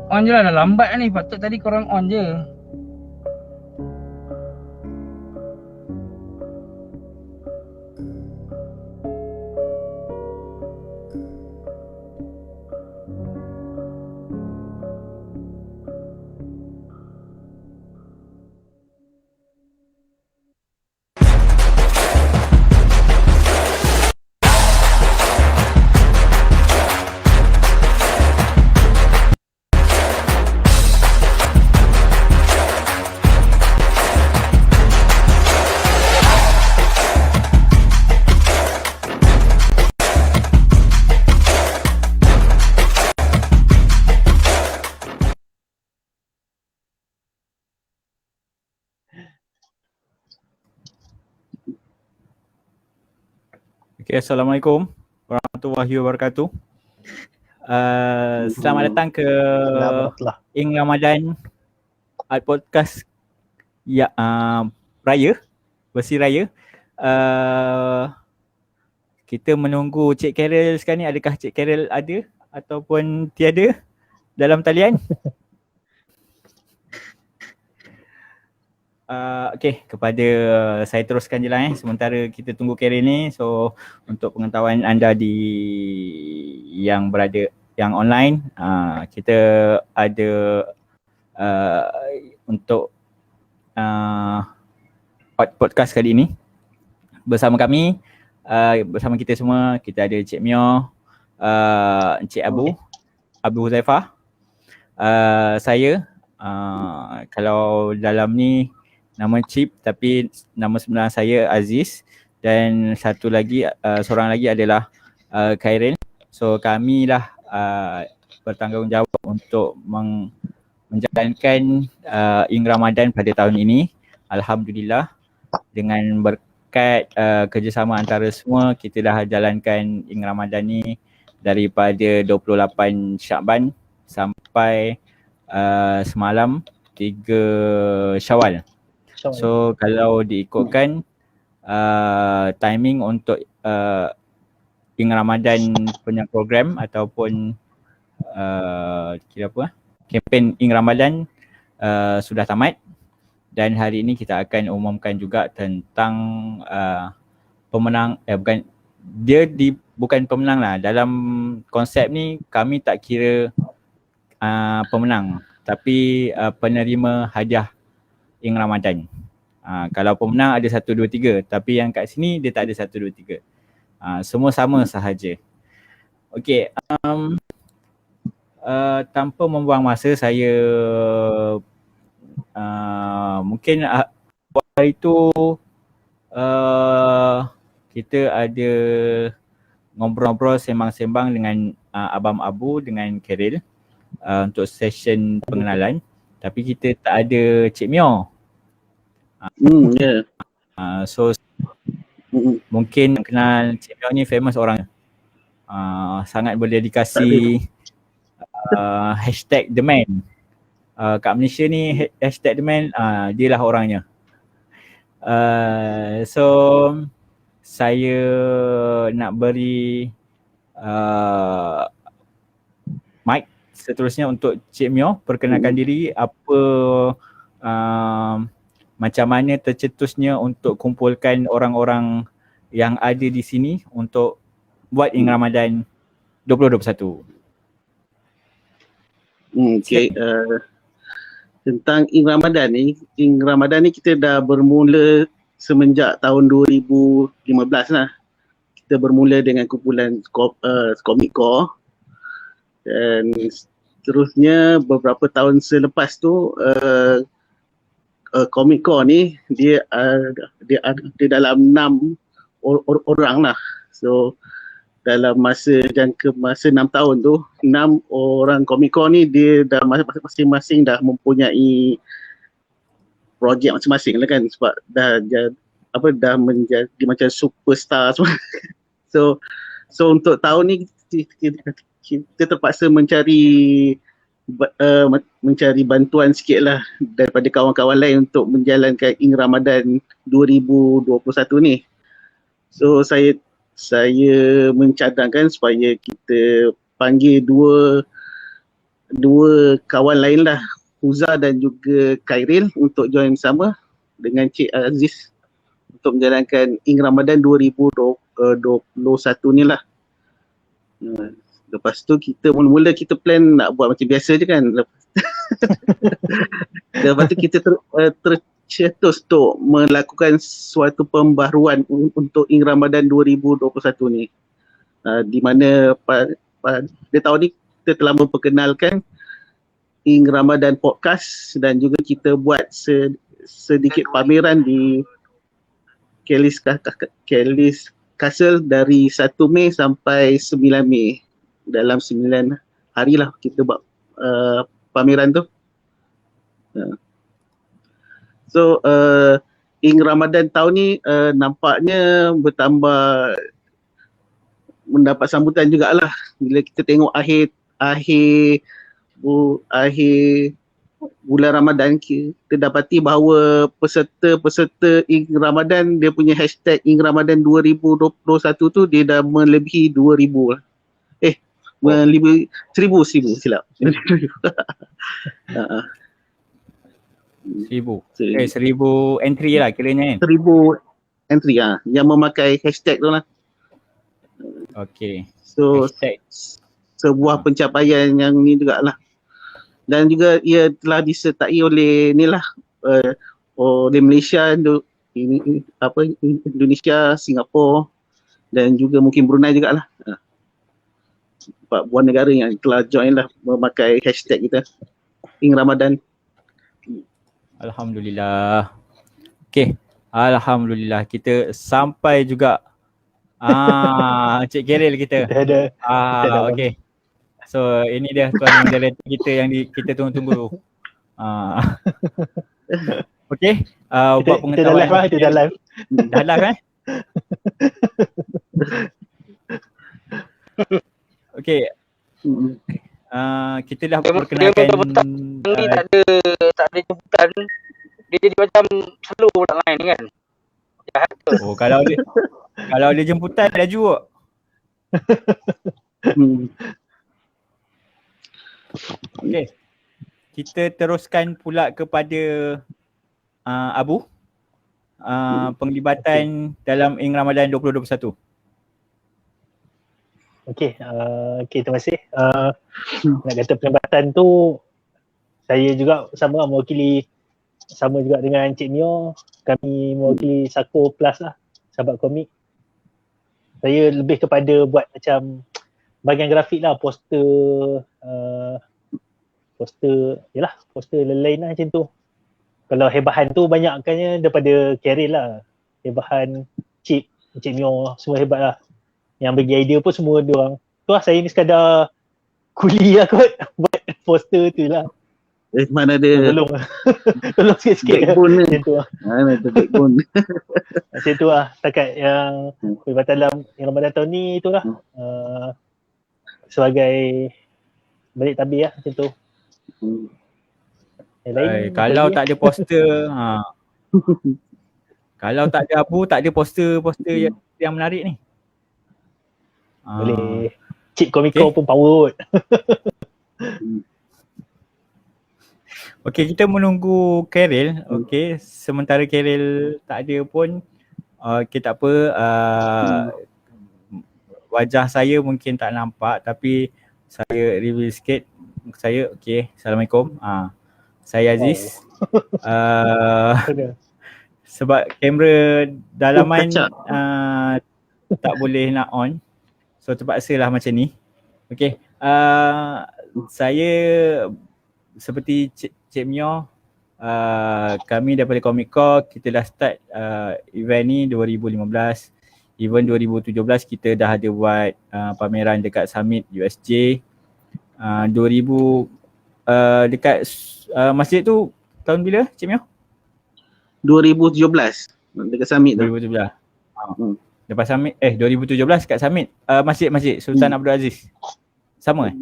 On je lah, dah lambat ni. Patut tadi korang on je. Okay, Assalamualaikum warahmatullahi wabarakatuh. Selamat datang ke Ing Ramadan Art Podcast ya, Raya, versi Raya. Kita menunggu Cik Carol sekarang ni. Adakah Cik Carol ada ataupun tiada dalam talian? Okay, kepada saya teruskan je lah sementara kita tunggu Carol ni. So untuk pengetahuan anda yang berada yang online, kita ada untuk podcast kali ini bersama kami, bersama kita semua. Kita ada Cik Mio, Encik Abu Huzaifah, saya, kalau dalam ni nama Chip tapi nama sebenar saya Aziz, dan satu lagi, seorang lagi adalah Khairil. So kami lah bertanggungjawab untuk menjalankan Ing Ramadan pada tahun ini. Alhamdulillah, dengan berkat kerjasama antara semua, kita dah jalankan Ing Ramadan ni daripada 28 Syakban sampai semalam 3 Syawal. So kalau diikutkan timing untuk Ing Ramadan punya program ataupun kempen Ing Ramadan sudah tamat, dan hari ini kita akan umumkan juga tentang pemenang, bukan pemenang lah. Dalam konsep ni kami tak kira pemenang, tapi penerima hadiah Ing Ramadan. Kalau pemenang ada 1, 2, 3, tapi yang kat sini dia tak ada 1, 2, 3. Semua sama sahaja. Okey, tanpa membuang masa, saya mungkin hari itu kita ada ngobrol-ngobrol, sembang-sembang dengan Abang Abu dengan Khairil untuk session pengenalan. Tapi kita tak ada Cik Mio. So mungkin kenal Cik Mio ni famous orang. Sangat berdedikasi hashtag The Man. Kat Malaysia ni hashtag The Man, dia lah orangnya. So saya nak beri mic seterusnya untuk Cik Mio perkenalkan diri, apa macam mana tercetusnya untuk kumpulkan orang-orang yang ada di sini untuk buat Ing Ramadan 2021. Okay, tentang Ing Ramadan ni kita dah bermula semenjak tahun 2015 lah. Kita bermula dengan kumpulan Comic Core, dan seterusnya beberapa tahun selepas tu Comic Core ni dia dalam 6 orang lah. So dalam jangka masa 6 tahun tu, 6 orang Comic Core ni dia dah masing-masing dah mempunyai projek masing-masing lah kan, sebab dah menjadi macam superstar semua. So untuk tahun ni kita terpaksa mencari bantuan sikit lah daripada kawan-kawan lain untuk menjalankan Ing Ramadan 2021 ni. So saya mencadangkan supaya kita panggil dua dua kawan lain lah, Huza dan juga Khairil untuk join bersama dengan Cik Aziz untuk menjalankan Ing Ramadan 2021 ni lah. Lepas tu kita mula-mula kita plan nak buat macam biasa je kan. Lepas tu kita tercetus untuk melakukan suatu pembaharuan untuk Ing Ramadan 2021 ni. Di mana pada tahun ni kita telah memperkenalkan Ing Ramadan Podcast dan juga kita buat sedikit pameran di Kelis Castle dari 1 Mei sampai 9 Mei. Dalam 9 hari lah kita buat pameran tu. So Ing Ramadan tahun ni nampaknya mendapat sambutan jugalah bila kita tengok akhir bulan Ramadan. Kita dapati bahawa peserta Ing Ramadan, dia punya hashtag Ing Ramadan 2021 tu dia dah melebihi 2,000 lah. Melebihi 1,000 silap. 1,000 entry lah kiranya kan? 1,000 entry yang memakai hashtag tu lah. Okay. So hashtag. Sebuah pencapaian yang ni jugalah. Dan juga ia telah disertai oleh oleh Malaysia, Indonesia, Singapura dan juga mungkin Brunei jugalah. 4 buah negara yang telah join lah memakai hashtag kita Ing Ramadan. Alhamdulillah. Okay, Alhamdulillah kita sampai juga. Cik Khairil kita. Ada. Okay. So ini dia tuan moderator kita yang kita tunggu-tunggu. Okay, buat pengetahuan. Kita dah live. Dah live kan? Okay. Kita dah perkenalkan Ni tak ada jemputan. Dia jadi macam slow nak main ni kan. Jahat tu. Oh, kalau ada jemputan laju kok. Okay. Kita teruskan pula kepada Abu. Penglibatan dalam Ing Ramadan 2021. Okey, terima kasih. Nak kata penglibatan tu, saya juga mewakili sama juga dengan Cik Mio. Kami mewakili Sako Plus lah, sahabat komik. Saya lebih kepada buat macam bahagian grafik lah, poster lain lah macam tu. Kalau hebahan tu banyakkannya daripada Khairil lah. Hebahan Cik Mio semua hebat lah. Yang bagi idea pun semua diorang. Tu lah, saya ni sekadar kuli lah kot buat poster tu lah. Mana ada Tolong sikit-sikit backbone ni. macam tu lah. Mana ada backbone. Macam tu lah, setakat yang peribatan dalam yang Ramadan tahun ni tu lah. Sebagai balik tabir lah macam tu. Yang lain Kalau tak ada poster, kalau tak ada Abu, tak ada poster yang menarik ni. Boleh. Cik Komiko pun power. Okay, kita menunggu Khairil. Okay, sementara Khairil tak ada pun, okay, tak apa. Wajah saya mungkin tak nampak tapi saya reveal sikit. Saya, okay, Assalamualaikum. Saya Aziz. Sebab kamera dalaman tak boleh nak on. So terpaksalah macam ni. Okay. Saya seperti Cik Mio, kami daripada Comic Core, kita dah start event ni 2015. Event 2017 kita dah ada buat pameran dekat Summit USJ. 2000 dekat masjid tu tahun bila Cik Mio? 2017 dekat Summit tu. 2017. Lepas Summit 2017 kat Summit masjid Sultan Abdul Aziz. Sama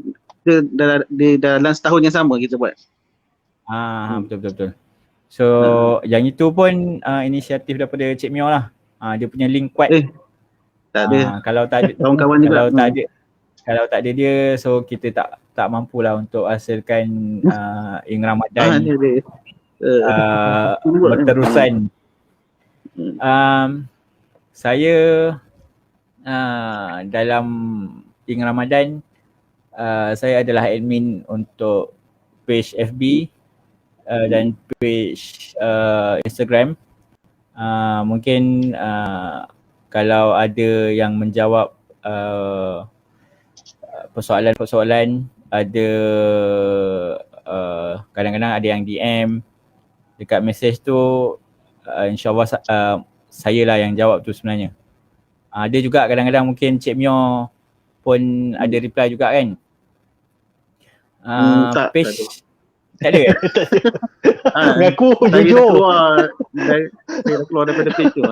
dalam setahun yang sama kita buat. Betul. So yang itu pun inisiatif daripada Cik Mio lah. Dia punya link kuat. Tak ada. Kalau tak ada kawan-kawan juga. Kalau tak ada. Kalau tak ada dia, so kita tak mampulah untuk hasilkan Ing Ramadan dia. berterusan. Saya dalam Ing Ramadan, saya adalah admin untuk page FB dan page Instagram. Mungkin kalau ada yang menjawab persoalan-persoalan, ada kadang-kadang ada yang DM dekat message tu, insyaAllah saya lah yang jawab tu sebenarnya. Ada juga kadang-kadang mungkin Cik Mio pun ada reply juga kan. Page tak ada. Mengaku Saya dah jujur. saya dah keluar daripada page tu.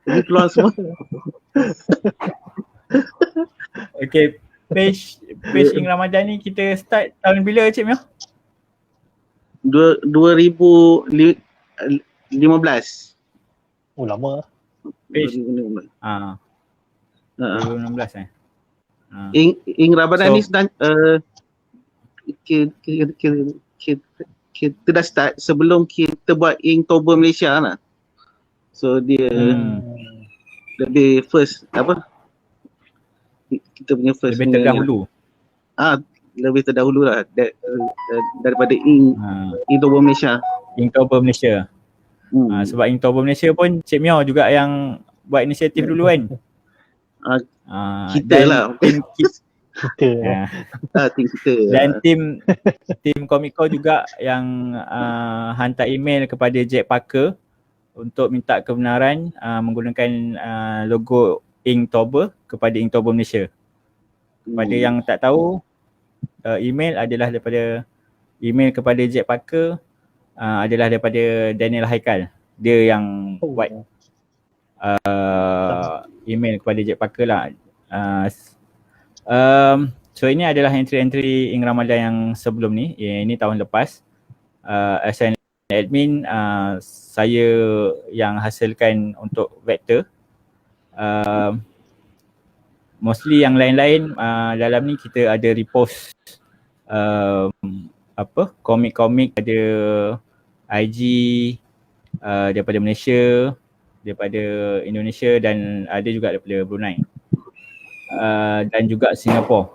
Ini keluar semua. Okay, page Ing Ramadan ni kita start tahun bila Cik Mio? 2015. Oh lama. Page 2015. 2016 Ing Ramadan So- ni sedang kita dah start sebelum kita buat Inktober Malaysia lah. So dia lebih first kita punya first Lebih terdahulu. lebih terdahulu lah daripada Inktober Malaysia. Inktober Malaysia. Sebab Inktober Malaysia pun Cik Mio juga yang buat inisiatif dulu kan. Kita dan lah. tim Kita. Tim kita. dan tim Comico juga yang hantar email kepada Jack Parker untuk minta kebenaran menggunakan logo Inktober kepada Inktober Malaysia. Kepada yang tak tahu, email kepada Jack Parker adalah daripada Daniel Haikal. Dia yang buat email kepada Jack Parker lah. So ini adalah entry-entry Ing Ramadan yang sebelum ni. Ini tahun lepas. As an admin, saya yang hasilkan untuk vektor. Mostly yang lain-lain dalam ni kita ada repost komik-komik, ada IG daripada Malaysia, daripada Indonesia dan ada juga daripada Brunei dan juga Singapura.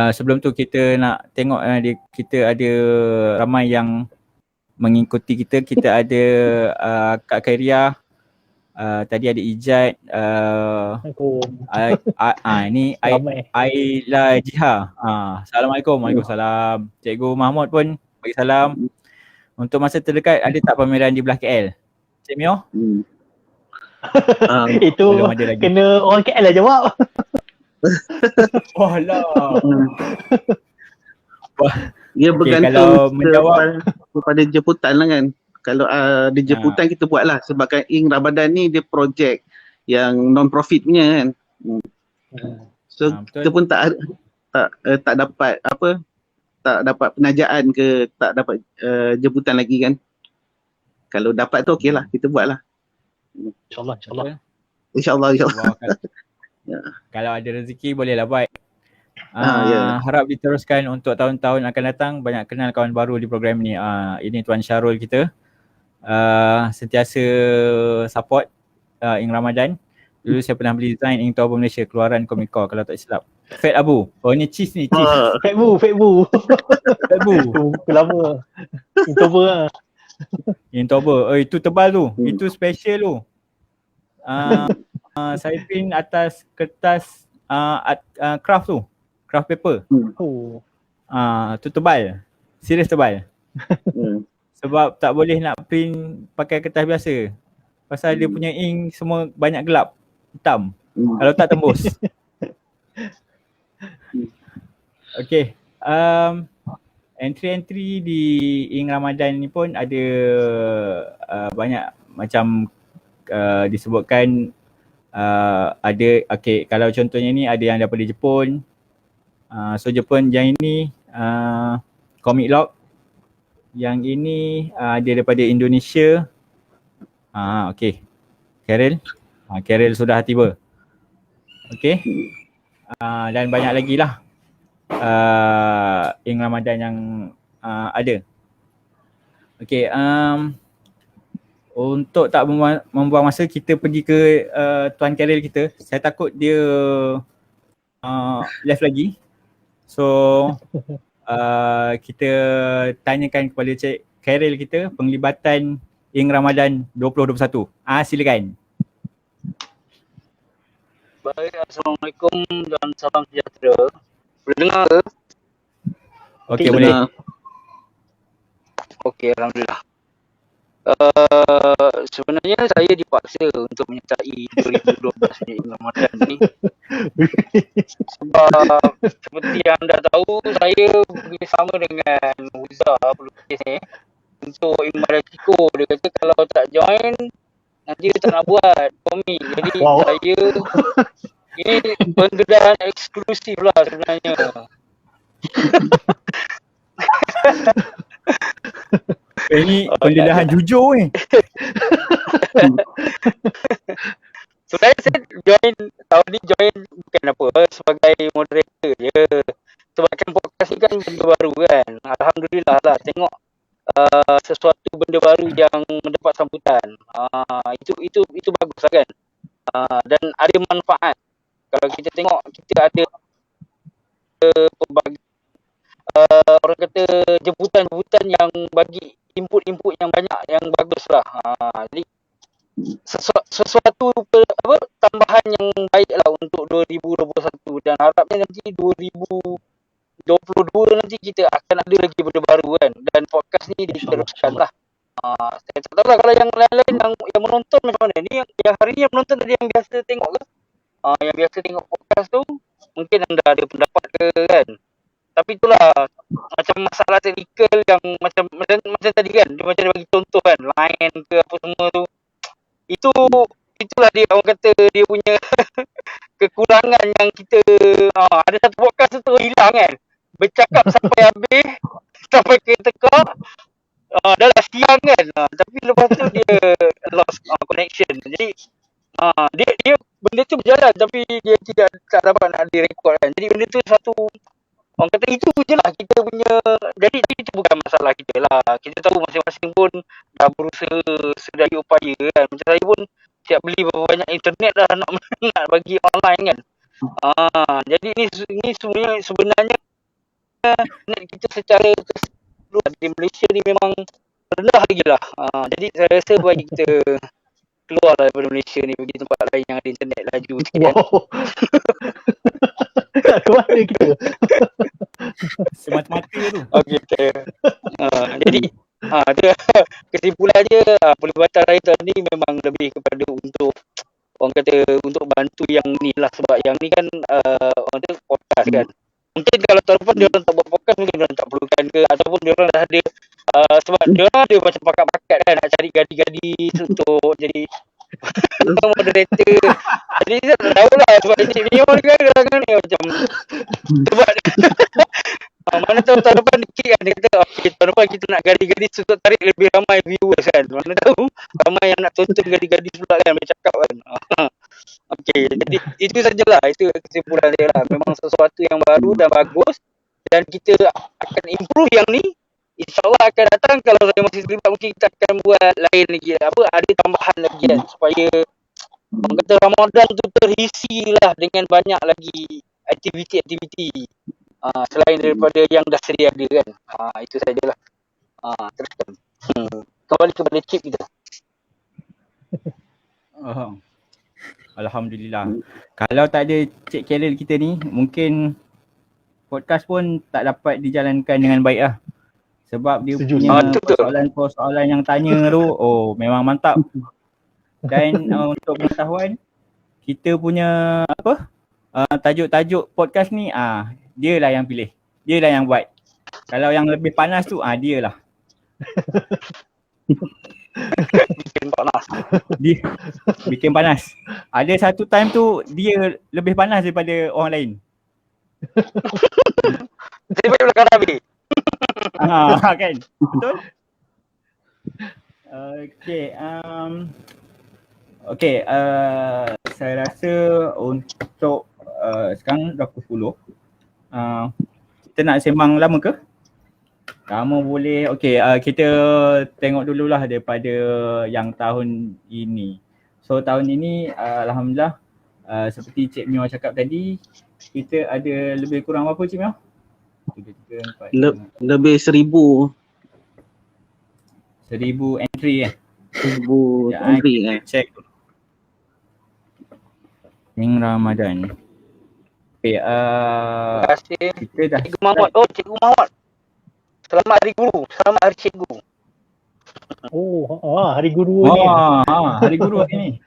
Sebelum tu kita nak tengok kita ada ramai yang mengikuti kita. Kita ada Kak Khairia, tadi ada Ijat, ini Aila Jiha. Assalamualaikum. Waalaikumsalam. Cikgu Mahmud pun bagi salam. Untuk masa terdekat ada tak pameran di belah KL? Cik Mio? Itu Belum ada lagi. kena orang KL lah jawab. Wah lah. Dia Kalau bergantung menjawab kepada jemputan lah kan. Kalau ada jemputan kita buat lah. Sebab kan Ing Ramadan ni dia projek yang non-profit punya kan. So betul. kita pun tak dapat tak dapat penajaan ke, tak dapat jemputan lagi kan. Kalau dapat tu okey lah, kita buat lah. InsyaAllah. InsyaAllah. Ya. Kalau ada rezeki bolehlah buat. Ya. Harap diteruskan untuk tahun-tahun akan datang. Banyak kenal kawan baru di program ni. Ini Tuan Syarul kita. Sentiasa support Ing Ramadan. Dulu saya pernah beli design Inktober Malaysia, keluaran Comico kalau tak silap. Fat Abu. Oh ni cheese ni, cheese. Fat Bu. Fat Bu. Itu lama. Inktober lah. Inktober. Itu tebal tu. Itu special tu. Saya print atas kertas craft tu. Craft paper. Tu tebal. Serius tebal. Sebab tak boleh nak print pakai kertas biasa. Pasal dia punya ink semua banyak gelap. Hitam. Kalau tak tembus. Okay. Entry-entry di Ing Ramadan ni pun ada banyak macam disebutkan ada, kalau contohnya ni ada yang daripada Jepun. So Jepun yang ini Comic Log. Yang ini dia daripada Indonesia. Okay. Carol. Karel sudah tiba. Okey. Dan banyak lagi lah Ing Ramadan yang ada. Okey, untuk tak membuang masa, kita pergi ke Tuan Karel kita. Saya takut dia live lagi. So kita tanyakan kepada Cik Karel kita penglibatan Ing Ramadan 2021. Silakan. Baik, Assalamualaikum dan salam sejahtera. Boleh dengar ke? Okey, boleh. Okey, Alhamdulillah. Sebenarnya saya dipaksa untuk menyertai 2012 ni Ramadan ni. Sebab seperti yang anda tahu, saya bersama dengan Huza pelukis ni untuk Imbal Kiko. Dia kata kalau tak join, nanti dia tak nak buat komik. Jadi saya, ini penggeledahan eksklusif lah sebenarnya. Ini penggeledahan jujur ni. So saya join tahun ni, join bukan apa, sebagai moderator je. Sebabkan podcast ni kan benda baru kan. Alhamdulillah lah tengok sesuatu benda baru yang mendapat sambutan. Itu bagus lah kan. Dan ada manfaat. Kalau kita tengok, kita ada pelbagai orang kata jemputan-jemputan yang bagi input-input yang banyak yang bagus lah. Jadi sesuatu tambahan yang baik lah untuk 2021, dan harapnya nanti 2022 nanti kita akan ada lagi benda baru kan, dan podcast ni diteruskan lah. Saya tak tahu lah kalau yang lain-lain yang menonton macam mana. Ni yang hari ni yang menonton tadi yang biasa tengok ke? Yang biasa tengok podcast tu mungkin anda ada pendapat ke kan. Tapi itulah macam masalah teknikal yang macam tadi kan, dia macam dia bagi contoh kan, line ke apa semua tu. Itulah dia orang kata dia punya kekurangan yang kita ada satu podcast tu hilang kan. Bercakap sampai habis, sampai ke tekak, dah lah siang kan. Tapi lepas tu dia lost connection. Jadi dia benda tu berjalan tapi dia tak dapat nak direkod kan. Jadi benda tu satu, orang kata itu je lah kita punya. Jadi itu bukan masalah kita lah. Kita tahu masing-masing pun dah berusaha sedaya upaya kan. Macam saya pun siap beli berapa banyak internet dah nak bagi online kan. Jadi ni sebenarnya net kita secara keseluruhan di Malaysia ni memang rendah lagi lah. Jadi saya rasa baik kita keluar lah daripada Malaysia ni, pergi tempat lain yang ada internet laju sikit kan. Ke mana kita? Semata-mata tu. Okey, jadi kesimpulan dia, pelibatan saya tahun ni memang lebih kepada untuk orang kata untuk bantu yang ni lah. Sebab yang ni kan orang kata podcast kan. Mungkin kalau tahun depan dia orang tak buat podcast, mungkin dia orang tak perlukan ke, ataupun dia orang dah ada sebab dia orang ada macam pakat-pakat kan nak cari gadis-gadis untuk jadi moderator. Jadi saya tak tahu lah sebab Cik Mio ni kan kadang-kadang ni macam sebab mana tahu tahun depan dikit kan dia kata okey tahun depan kita nak gadis-gadis untuk tarik lebih ramai viewers kan. Mana tahu ramai yang nak tonton gadis-gadis pula kan bercakap kan. Okey, jadi itu sajalah, itu kesimpulan dia lah. Memang sesuatu yang baru dan bagus, dan kita akan improve yang ni. InsyaAllah akan datang, kalau saya masih terlibat mungkin kita akan buat lain lagi, ada tambahan lagi kan, supaya orang kata Ramadan tu terisi lah dengan banyak lagi aktiviti-aktiviti selain daripada yang dah sedia ada kan. Itu sajalah. Teruskan. Kembali kepada chip kita. Alhamdulillah. Kalau tak ada Cik Karel kita ni, mungkin podcast pun tak dapat dijalankan dengan baik lah. Sebab dia punya persoalan-persoalan yang tanya tu, memang mantap. Dan untuk pengetahuan, kita punya tajuk-tajuk podcast ni, dia lah yang pilih. Dia lah yang buat. Kalau yang lebih panas tu, dia lah. Bikin panas. Dia bikin panas. Ada satu time tu dia lebih panas daripada orang lain. Daripada belakang Nabi. Kan? Betul? Okay. Okay, saya rasa untuk sekarang dah pukul 10. Kita nak sembang lama ke? Lama boleh. Okay, kita tengok dululah daripada yang tahun ini. So tahun ini Alhamdulillah seperti Cik Mio cakap tadi, kita ada lebih kurang berapa Cik Mio? 3, 4, 5, Lebih 1,000 entry kan? 1,000 Ya, entry kita kan. check. Ing Ramadan. Okay, Terima kasih. kita dah Cikgu Mahmud. Oh, Cikgu Mahmud. Selamat Hari Guru. Selamat Hari Cikgu. Hari Guru ni. Hari Guru hari ni.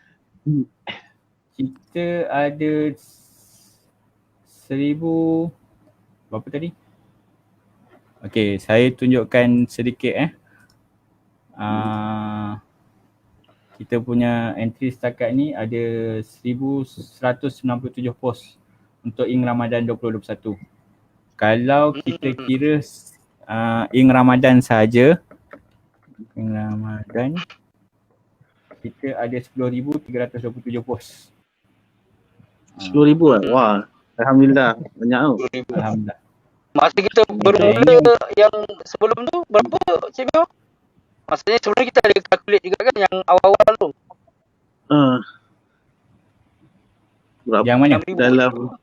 Kita ada 1,000 berapa tadi? Okay, saya tunjukkan sedikit kita punya entry setakat ni ada 1,197 post untuk Ing Ramadan 2021. Kalau kita kira Ing Ramadan saja, Ing Ramadan kita ada 10,327 post. 10,000 lah. Wah, Alhamdulillah. Banyak tau. Alhamdulillah. Masa kita bermula yang sebelum tu berapa Cik Mio? Maksudnya sebelum kita ada calculate juga kan yang awal-awal tu. Berapa? Yang mana? 6,000. Dalam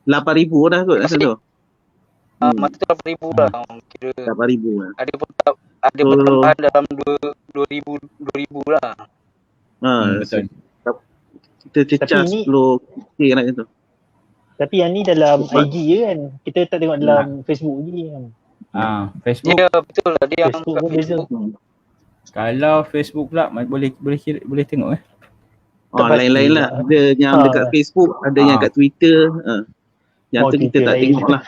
8,000 dah kot rasa tu. Masa tu 8,000 lah. Kira 8,000 lah. ada pertambahan dalam 2,000 lah. Betul. Kita cecah Tapi ni- 10k nak macam tu. Tapi yang ni dalam IG je kan. Kita tak tengok dalam Facebook lagi kan. Facebook. Ya betul lah. Dia yang Facebook kat pun beza. Facebook. Kalau Facebook pula boleh tengok Lain-lain lah. Ada yang dekat Facebook, ada yang kat Twitter. Yang tu kita Twitter tak lain. tengok lah.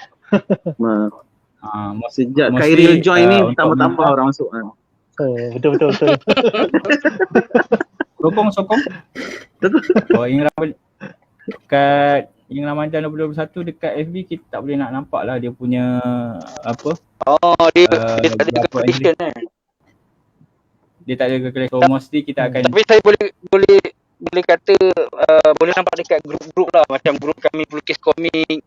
Sejak mostly, Khairil join ni untuk tambah-tambah minta- orang masuk. Betul. Sokong. Oh, kat Ing Ramadan 2021 dekat FB kita tak boleh nak nampak lah dia punya apa. Dia tak ada berapa calculation kan. Dia tak ada calculation. So mostly kita akan Tapi saya boleh kata boleh nampak dekat grup-grup lah, macam grup kami pelukis komik,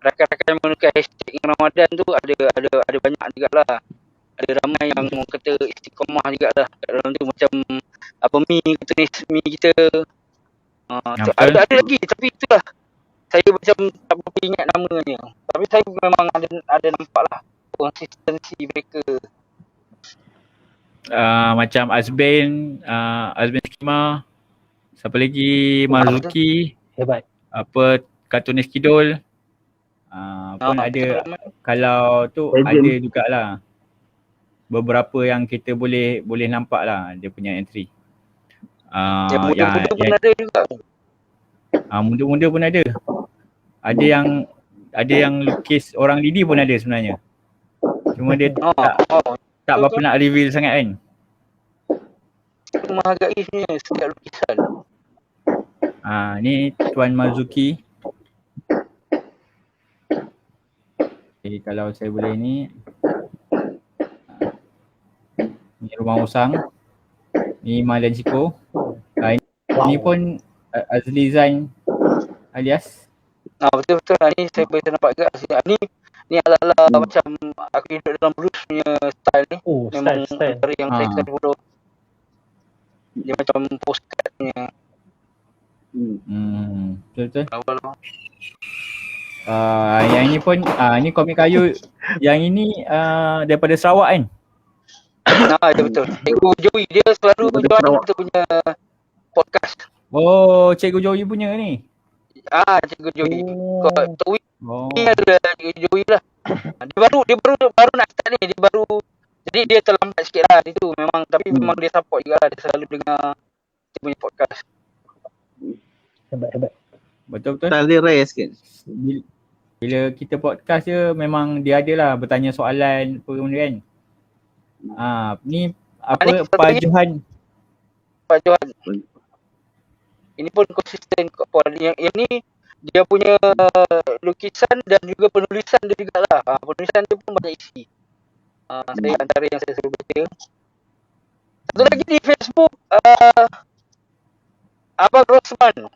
rakan-rakan yang menggunakan hashtag Ing Ramadan tu ada banyak jugalah. Ada ramai yang orang kata istiqamah jugalah kat dalam tu, macam apa mi kita. So, ada lagi tapi itulah saya macam tak berapa ingat namanya. Tapi saya memang ada nampak lah konsistensi mereka. macam Azben Skima, siapa lagi, Marzuki, Hebat. apa kartunis Kidul pun ada. Kalau tu ada jugalah beberapa yang kita boleh nampak lah dia punya entry. Muda-muda pun ada juga. Muda-muda pun ada. Ada yang lukis orang Lidi pun ada sebenarnya. Cuma dia tak berapa nak reveal sangat kan. Menghargai sebenarnya setiap lukisan. Ni Tuan Marzuki. Okay, kalau saya boleh ni Rumah Usang. Ni Malan Siko. Ini pun Azli Zain alias. Betul-betul lah ni saya boleh nampak juga. Ni adalah macam aku hidup dalam blues punya style ni. Memang Style. antara yang saya selalu follow. Dia macam postcard punya. Betul-betul. Awal. Yang ini pun ni komik kayu. Yang ini daripada Sarawak kan. Ya betul. Cikgu Joey dia selalu join kita punya podcast. Oh, Cikgu Joey punya ni. Cikgu Joey. Kau Tok Oh. Ni ada Cikgu Joey lah. Dia baru nak start ni. Dia baru, jadi dia terlambat sikit lah itu memang. Tapi memang dia support juga lah. Dia selalu dengar dia punya podcast. Hebat. Betul-betul. Tak ada rare sikit. Bila kita podcast je memang dia ada lah bertanya soalan apa benda kan. Ni apa Pak Johan. Ini pun konsisten yang ni dia punya lukisan dan juga penulisan dia jugalah. Penulisan dia pun banyak isi. Saya antara yang saya selalu baca. Satu lagi di Facebook Abang Rosman.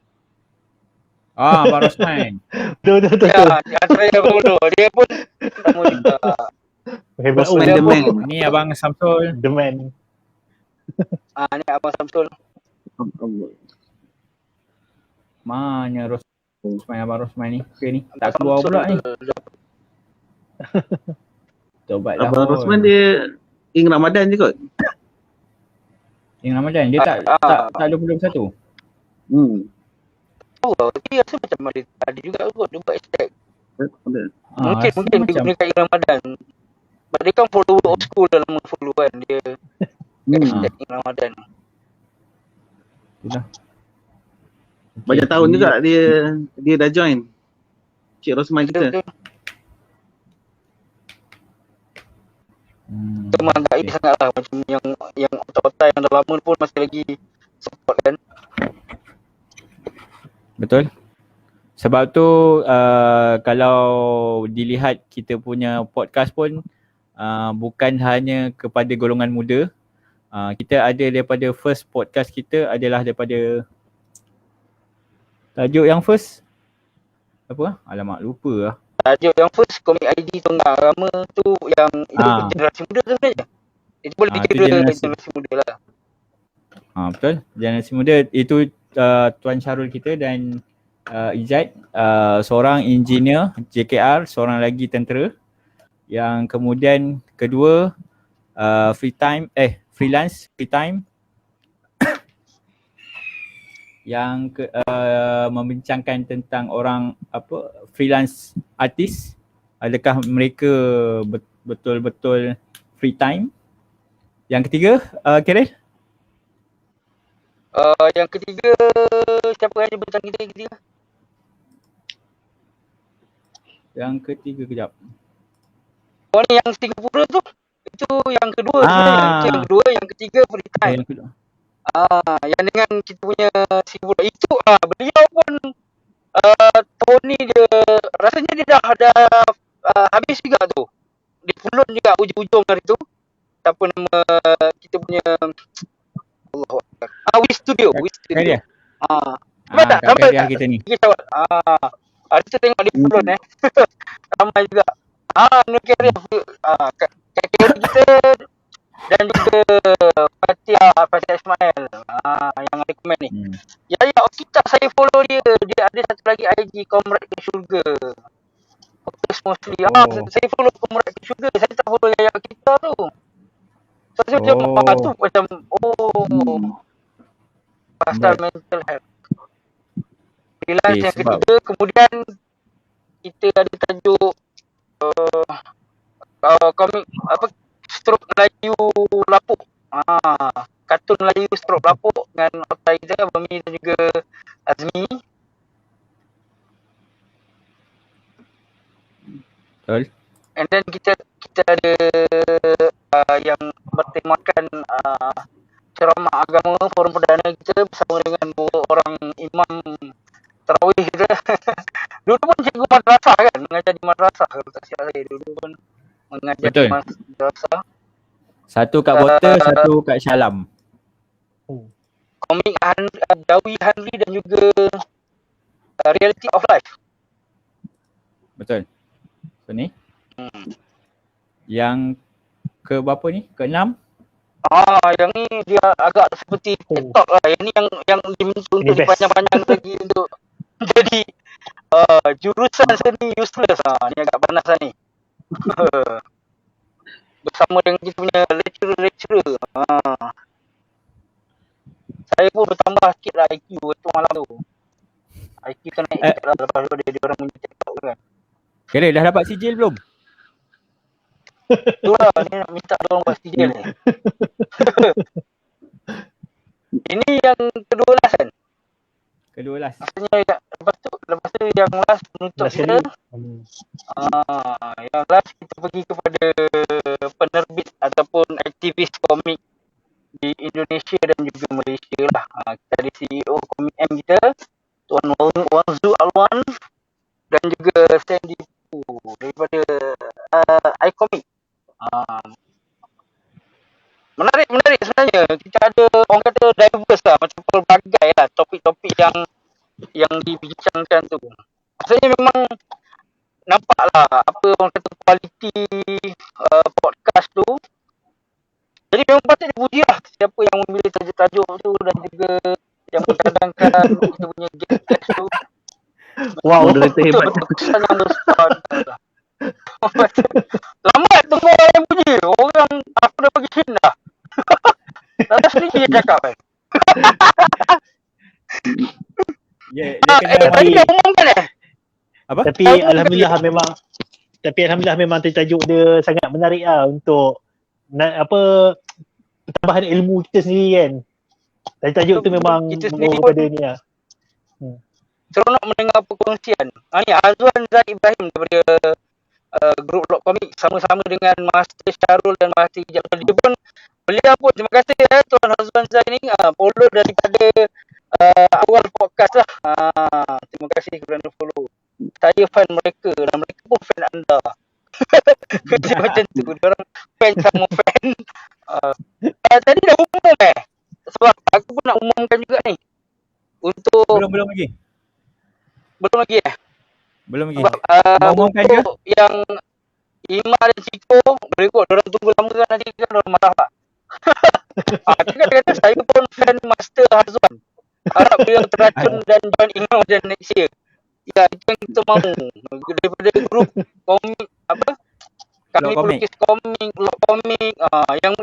Abang Rosman. Betul. Ya, antara yang dulu. Dia pun sama juga. Hebat. Rosman dia the pun- man. Ni Abang Samsul. The man. Ni Abang Samsul. Mana Rosman, Abang Rosman ni? Okay ni. Tak Abang keluar Samsul pula ni. tu. Tobatlah. Abang Rosman dia Ing Ramadan je kot. Yang Ramadan. Dia tak 21. Tahu lah. Dia rasa macam ada juga kot. Dia buat hashtag. Mungkin rasa dia macam guna kat Ramadan. Sebab dia kan follower old school dah lama follow kan. Dia hashtag Ramadan. itulah. Banyak tahun juga dia dah join. Cik Rosman kita. Betul-betul. Kita menghargai sangat lah. Macam yang otak-otak yang dah lama pun masih lagi support kan. Betul. Sebab tu kalau dilihat kita punya podcast pun bukan hanya kepada golongan muda. Kita ada daripada first podcast kita adalah daripada tajuk yang first apa? Alamak lupa lah. Tajuk yang first Komik ID Tonggak Agama tu yang itu generasi muda sebenarnya. Itu boleh dikira generasi muda lah. Betul. Generasi muda itu Tuan Syarul kita dan Ijat, seorang engineer JKR, seorang lagi tentera. Yang kemudian kedua freelance free time yang membincangkan tentang orang freelance artis, adakah mereka betul-betul free time. Yang ketiga Karen? Yang ketiga siapa yang bintang kita yang ketiga? Yang ketiga kejap. Oh ni yang Singapura tu. Itu yang kedua sebenarnya. Itu yang kedua, yang ketiga free time. Yang kedua. Yang dengan kita punya Singapura itu beliau pun tahun ni dia rasanya dia dah habis juga tu. Dia pulun juga ujung-ujung hari tu. Apa nama kita punya Allahu Akbar. Wii Studio. Dia. Sampai tak? Sampai dia tak? kita ni. Hari tu tengok dia pulun ramai juga. Nukir kakek kita dan juga Fatia Ismail yang ada komen ni. Ya Okita saya follow dia. Dia ada satu lagi IG Comrade ke Syurga. Okita mostly. Saya follow Comrade ke Syurga. Saya tak follow Yaya Okita tu. So saya macam tu macam pasal mental health. Freelance yang ketiga, kemudian kita ada tajuk komik Stroke Melayu Lapuk. Kartun Melayu Stroke Lapuk dengan Otai kita, Abami dan juga Azmi. Betul. And then kita ada yang bertemakan ceramah agama forum perdana kita bersama dengan dua orang imam tarawih kita. Dulu pun cikgu madrasah kan, mengajar di madrasah kalau tak silap saya. Dulu pun mengajar di madrasah. Satu kat Water, satu kat Shalam. Komik Dawi Hanri dan juga Reality of Life. Betul. So ni. Yang ke berapa ni? Ke-6? Yang ni dia agak seperti TikTok lah. Yang ni yang diminta untuk panjang-panjang lagi untuk jadi jurusan seni useless. Ni agak panas lah ni. Bersama dengan kita punya lecturer. Saya pun bertambah sikit lah IQ waktu malam tu. IQ kan naik sikit lah lepas tu dia orang punya TikTok kan. Kira dah dapat sijil belum? Tu lah, ni nak minta dia orang buat sijil ni. Ini yang kedua last kan? Kedua last. Maksudnya lepas tu yang last menutup kita. Yang last kita pergi kepada penerbit ataupun aktivis komik di Indonesia dan juga Malaysia lah. Kita ada CEO Komik M kita, Tuan Wanzu Alwan dan juga Sandy Pu daripada iComic. Menarik sebenarnya sebenarnya kita ada orang kata diverse lah, macam pelbagai lah topik-topik yang dibincangkan tu. Maksudnya memang nampak lah apa orang kata kualiti podcast tu. Jadi memang patut dipuji lah siapa yang memilih tajuk-tajuk tu dan juga yang mencadangkan kita punya guest tu. Wow, Moderator hebat. Betul kesan yang besar. Lama tunggu orang yang puji. Orang aku dah bagi hint dah. Dah sendiri dia cakap kan. Dia Tadi dah umumkan apa? Tapi alhamdulillah memang tajuk dia sangat menarik lah untuk tambahan ilmu kita sendiri kan. Tajuk tu memang kita sendiri membawa kepada ni lah. seronok mendengar perkongsian. Ni Azwan Zaid Ibrahim daripada grup Log Komik sama-sama dengan Master Syarul dan Master Ijab. Beliau pun terima kasih Tuan Azwan Zaid ni follow daripada awal podcast lah. Terima kasih kerana follow. Saya fan mereka dan mereka pun fan anda. Kerja macam tu. Diorang fan sama fan. Tadi dah umum sebab aku pun nak umumkan juga ni. Untuk Belum lagi. belum lagi Belum lagi. Sebab Mau umumkan ke? untuk yang Ima dan Ciko boleh kot diorang tunggu lama kan nanti kan diorang marah lah. Dia kata saya pun fan Master Hazwan. Harap beliau teracun dan join Ima dan next year. Ya, itu yang kita mahu. Daripada grup komik apa? Kami Log Komik. pelukis komik, Log Komik, yang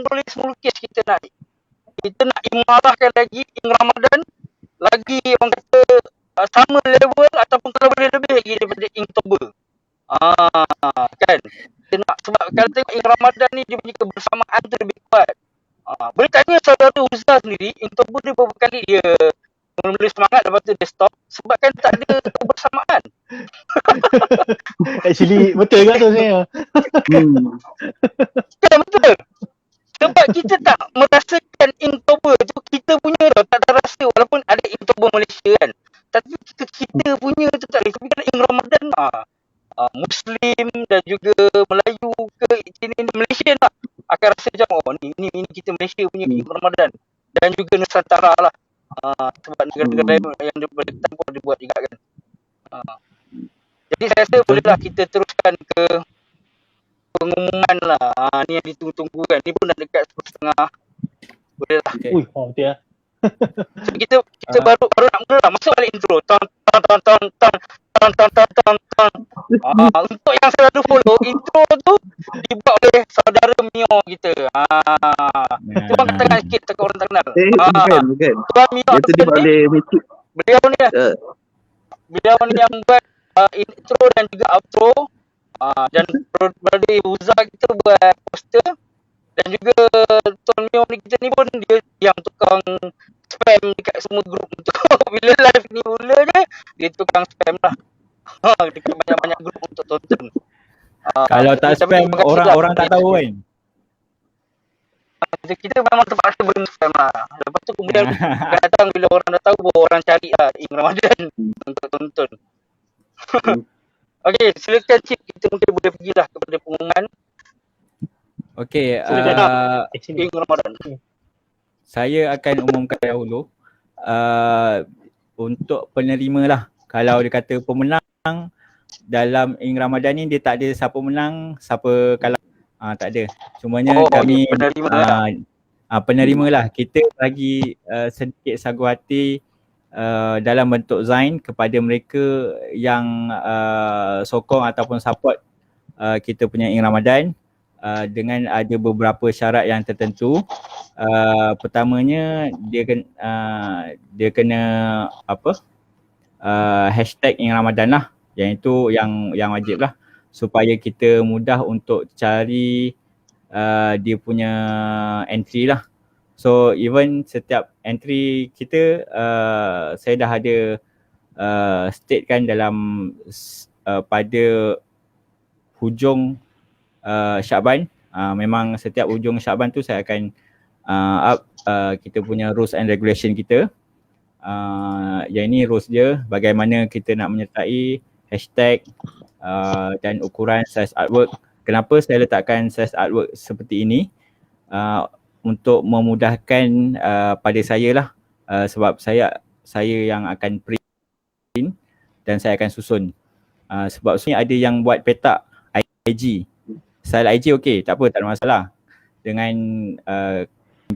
boleh melukis kita nak imarahkan lagi Ing Ramadan lagi orang kata sama level ataupun kalau boleh lebih lagi daripada Inktober. Kan? Kita nak sebab kalau tengok Ing Ramadan ni dia punya kebersamaan tu lebih kuat. Boleh tanya saudara Uzza sendiri, Inktober dia beberapa kali dia mula-mula semangat lepas tu dia stop sebab kan tak ada kebersamaan. Actually betul juga tu sebenarnya. Kan betul. Sebab kita tak merasakan Inktober tu kita punya tau, tak ada rasa walaupun ada Inktober Malaysia kan. Tapi kita punya tu tak ada. Tapi kalau Ing Ramadan Muslim dan juga Melayu ke sini Malaysia lah akan rasa macam ni kita Malaysia punya Ing Ramadan dan juga Nusantara lah. Sebab negara-negara lain yang berkaitan pun dia buat juga kan. Jadi saya rasa bolehlah kita teruskan ke pengumuman lah. Ni yang ditunggu-tunggu kan. Ni pun dah dekat 10.30. Boleh lah. Okay. Ui, dia. So, kita baru nak mula lah. Masuk balik intro. Untuk yang selalu follow, intro tu dibuat oleh saudara Mio kita. Tuan katakan sikit tak orang tak kenal. Bukan. Tuan Mio Itu dia boleh make beliau ni lah. Beliau ni yang buat intro dan juga outro. Dan brother Uzza kita buat poster. Dan juga Tuan Mio ni kita ni pun dia yang tukang spam dekat semua grup untuk bila live ni mula je dia tukang spam lah. Dekat banyak-banyak grup untuk tonton. Kalau tak spam orang tak tahu kan. Kita memang terpaksa beri spam lah. Lepas tu kemudian akan datang bila orang dah tahu baru orang cari lah Ing Ramadan untuk tonton. Okey, silakan Cik, kita mungkin boleh pergilah kepada pengumuman Okey, Ing Ramadan. saya akan umumkan dahulu untuk penerima lah. Kalau dia kata pemenang dalam Ing Ramadan ni dia tak ada siapa menang, siapa kalah. Tak ada. Cumanya kami penerima lah. Kita bagi sedikit sagu hati dalam bentuk zain kepada mereka yang sokong ataupun support kita punya Ing Ramadan dengan ada beberapa syarat yang tertentu. Pertamanya dia kena hashtag Ing Ramadan lah, yang itu yang wajib lah supaya kita mudah untuk cari dia punya entry lah. So even setiap entry kita saya dah ada state kan dalam pada hujung Syakban. Memang setiap hujung Syakban tu saya akan up kita punya rules and regulation kita. Yang ini rules dia, bagaimana kita nak menyertai hashtag dan ukuran size artwork. Kenapa saya letakkan size artwork seperti ini? untuk memudahkan pada saya lah, sebab saya yang akan print dan saya akan susun. Sebab sebenarnya ada yang buat petak IG. Style IG okey, tak apa, tak ada masalah. Dengan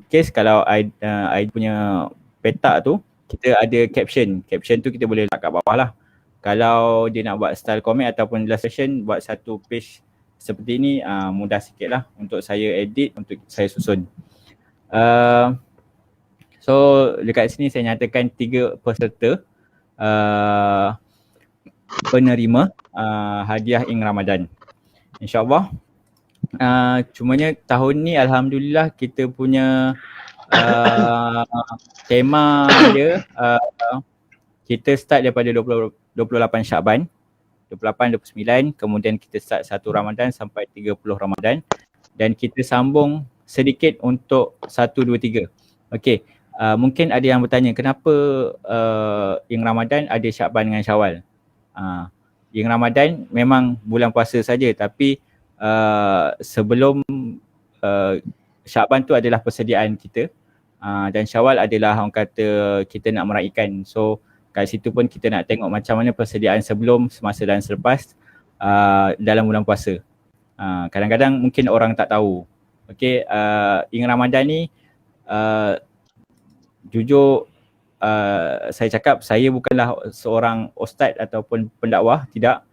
case kalau I punya petak tu, kita ada caption. Caption tu kita boleh letak kat bawah lah. Kalau dia nak buat style comic ataupun illustration, buat satu page seperti ni, mudah sikit lah untuk saya edit, untuk saya susun. So dekat sini saya nyatakan 3 peserta penerima hadiah Ing Ramadan. InsyaAllah. Cumanya tahun ni alhamdulillah kita punya tema dia kita start daripada 28 Syakban, 28, 29, kemudian kita start 1 Ramadan sampai 30 Ramadan, dan kita sambung sedikit untuk 1, 2, 3. Okey, mungkin ada yang bertanya kenapa Ing Ramadan ada Syakban dengan Syawal. Ing Ramadan memang bulan puasa saja, tapi sebelum Syakban tu adalah persediaan kita, dan Syawal adalah orang kata kita nak meraihkan. So kat situ pun kita nak tengok macam mana persediaan sebelum, semasa dan selepas dalam bulan puasa. Kadang-kadang mungkin orang tak tahu. Okey, Ing Ramadan ni jujur saya cakap saya bukanlah seorang ustaz ataupun pendakwah, tidak.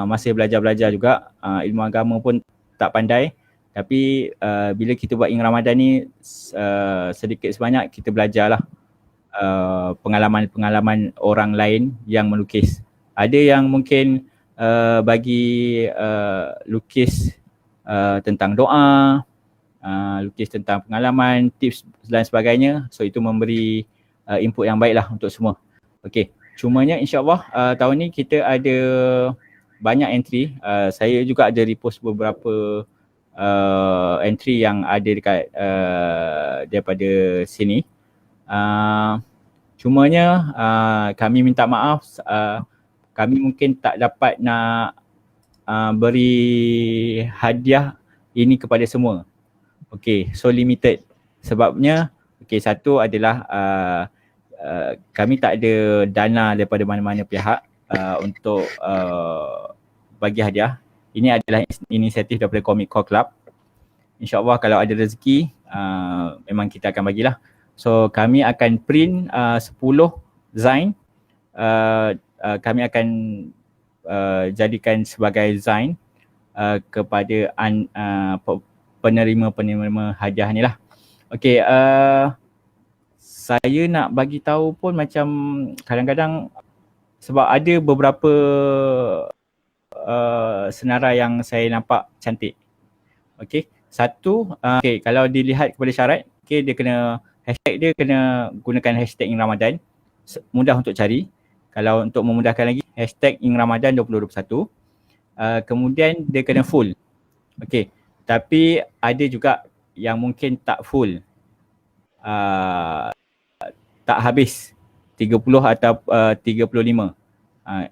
Masih belajar-belajar juga, ilmu agama pun tak pandai. Tapi bila kita buat Ing Ramadan ni, sedikit sebanyak kita belajarlah pengalaman-pengalaman orang lain yang melukis. Ada yang mungkin bagi lukis tentang doa, lukis tentang pengalaman, tips dan sebagainya. So itu memberi input yang baiklah untuk semua. Okey, cumanya insyaAllah tahun ni kita ada banyak entry. Saya juga ada repost beberapa entry yang ada dekat daripada sini. Cumanya kami minta maaf, kami mungkin tak dapat nak beri hadiah ini kepada semua. Okey, so limited. Sebabnya satu adalah kami tak ada dana daripada mana-mana pihak untuk bagi hadiah. Ini adalah inisiatif daripada Comic Core Club. InsyaAllah kalau ada rezeki memang kita akan bagilah. So kami akan print 10 zain. Kami akan jadikan sebagai zain kepada penerima hadiah ni lah. Okey, saya nak bagi tahu pun macam kadang-kadang sebab ada beberapa senarai yang saya nampak cantik. Okey, satu, kalau dilihat kepada syarat, dia kena hashtag, dia kena gunakan hashtag Ing Ramadan, mudah untuk cari. Kalau untuk memudahkan lagi, hashtag Ing Ramadan 2021. Kemudian dia kena full. Okey, tapi ada juga yang mungkin tak full, tak habis 30 atau 35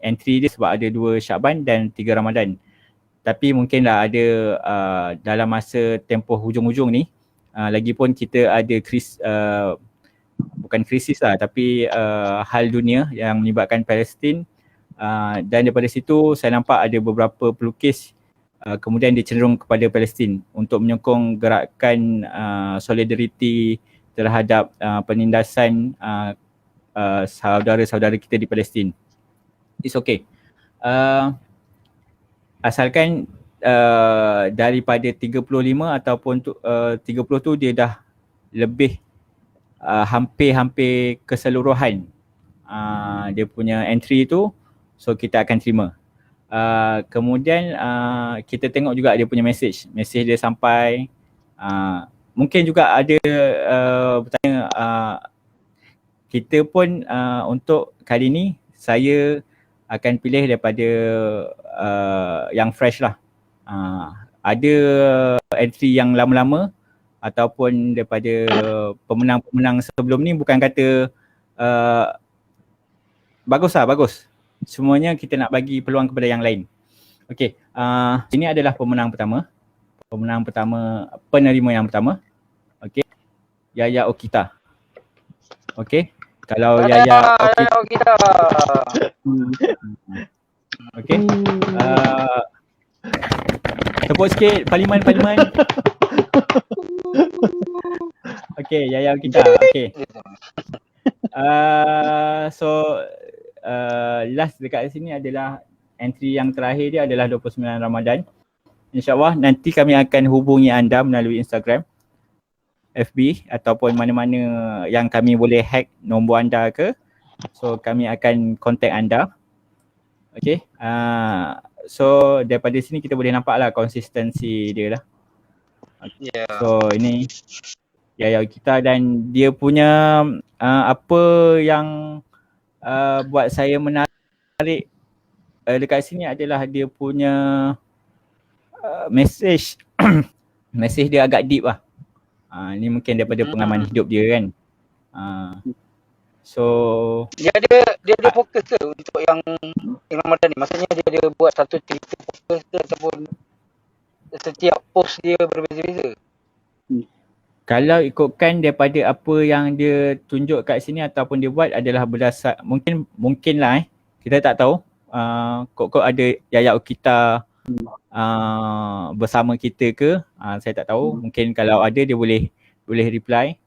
entry dia, sebab ada 2 Syakban dan 3 Ramadan. Tapi mungkinlah ada dalam masa tempoh hujung-hujung ni, lagipun kita ada bukan krisis lah, tapi hal dunia yang melibatkan Palestin, dan daripada situ saya nampak ada beberapa pelukis kemudian dia cenderung kepada Palestin untuk menyokong gerakan solidariti terhadap penindasan saudara-saudara kita di Palestin. It's okay. Asalkan daripada 35 ataupun 30 tu dia dah lebih hampir keseluruhan dia punya entry tu, so kita akan terima. Kemudian kita tengok juga dia punya message dia sampai. Mungkin juga ada bertanya, kita pun untuk kali ni saya akan pilih daripada yang fresh lah. Ada entry yang lama-lama ataupun daripada pemenang-pemenang sebelum ni, bukan kata bagus. Semuanya kita nak bagi peluang kepada yang lain. Okey, ini adalah pemenang pertama, penerima yang pertama. Okey, Yaya Okita. Okay. Kalau Yaya Okita. kita. Okay. Tepuk sikit Parlimen. Okay, Yaya Okita. Okay. So last dekat sini adalah entry yang terakhir dia adalah 29 Ramadan. InsyaAllah nanti kami akan hubungi anda melalui Instagram, FB ataupun mana-mana yang kami boleh hack nombor anda ke. So kami akan contact anda. Okay. So daripada sini kita boleh nampak lah konsistensi dia lah. So ini Yaya Okita dan dia punya apa yang buat saya menarik dekat sini adalah dia punya message message dia agak deep lah. Ni mungkin daripada pengalaman hidup dia kan. So dia fokus ke untuk yang Ramadan ni? Maksudnya dia buat satu cerita fokus ke ataupun setiap post dia berbeza-beza? Kalau ikutkan daripada apa yang dia tunjuk kat sini ataupun dia buat adalah berdasar mungkin lah kita tak tahu. Kok ada Yaya Okita bersama kita ke, saya tak tahu. Mungkin kalau ada dia boleh reply.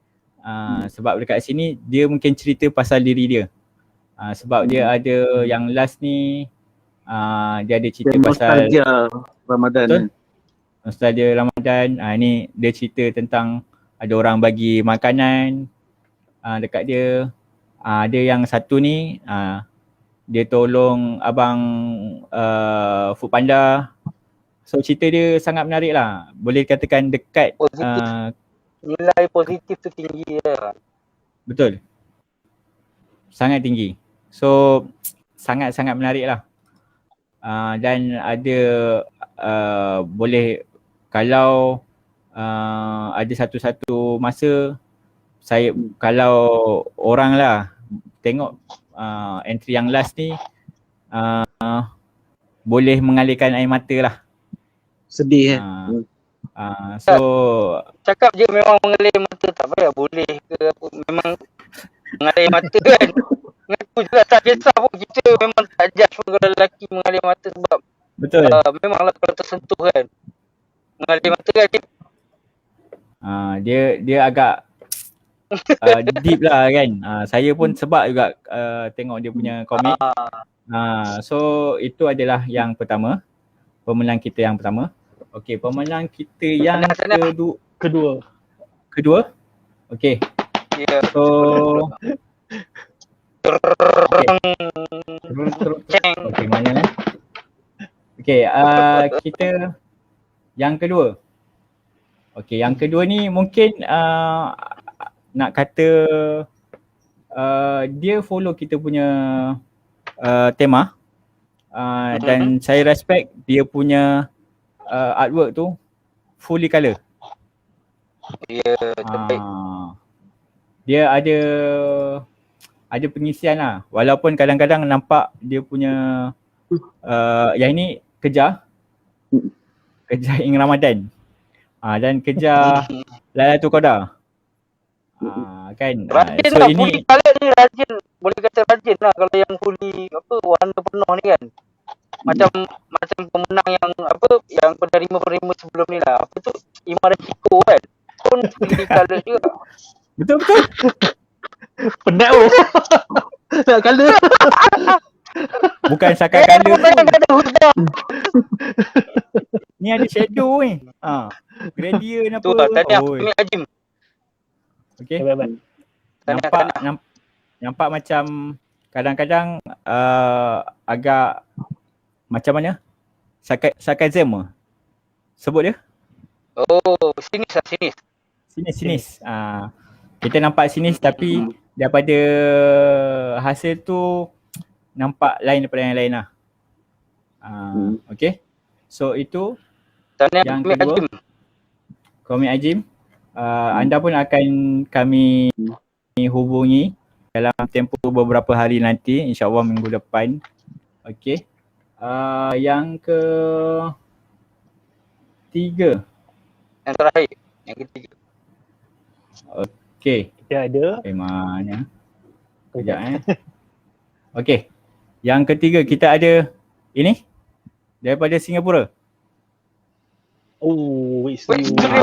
Sebab dekat sini dia mungkin cerita pasal diri dia. Sebab dia ada yang last ni dia ada cerita pasal nostalgia Ramadan. Betul? Nostalgia Ramadan. Ni dia cerita tentang ada orang bagi makanan dekat dia. Ada yang satu ni dia tolong abang Foodpanda. So cerita dia sangat menarik lah. Boleh katakan dekat. Nilai positif tu tinggi lah. Betul. Sangat tinggi. So sangat-sangat menarik lah. Dan ada boleh kalau ada satu-satu masa saya kalau orang lah tengok entry yang last ni boleh mengalirkan air mata lah. Sedih So cakap je memang mengalir mata, tak payah boleh ke apa, memang mengalir mata kan. Aku juga tak kisah pun, kita memang tak judge pun kalau lelaki mengalir mata sebab betul. Memanglah kalau tersentuh kan mengalir mata kan. Dia agak deep lah kan. Saya pun sebab juga tengok dia punya komik. So itu adalah yang pertama, pemenang kita yang pertama. Okey, pemenang kita yang kedua. Okey. Ya. So okey, mana? Okey, kita yang kedua. Okey, yang kedua ni mungkin nak kata dia follow kita punya tema dan saya respect dia punya artwork tu fully colour. Ya, terbaik. Dia ada pengisian lah. Walaupun kadang-kadang nampak dia punya yang ini kejar Ing Ramadan. Dan kejar Lailatul Qadar. Kan. Rajin So lah, ini fully colour ni rajin. Boleh kata rajin lah kalau yang fully warna penuh ni kan. Macam pemenang yang penerima sebelum ni lah. Apa tu? Imara Chico kan. Pun fully colour juga. Betul. Penat tu. Nak colour. Bukan sakai colour tu. Huda. Ni ada shadow ni. Gradient apa. Tu lah, tahniah Amir Ajim. Okay. Baik. Nampak macam kadang-kadang agak macam mana? Sarcasm sebut dia? Oh, sinis. Sinis. Kita nampak sinis tapi daripada hasil tu nampak lain daripada yang lain lah. Okay. So itu tahniah yang Amir kedua. Ajim. Komik Ajim. Anda pun akan kami hubungi dalam tempoh beberapa hari nanti, insyaAllah minggu depan. Okay. Yang ketiga. Yang terakhir, yang ketiga. Okay. Kita ada Mana? Sekejap Okay. Yang ketiga kita ada ini daripada Singapura. Oh, Wait Wait Studio.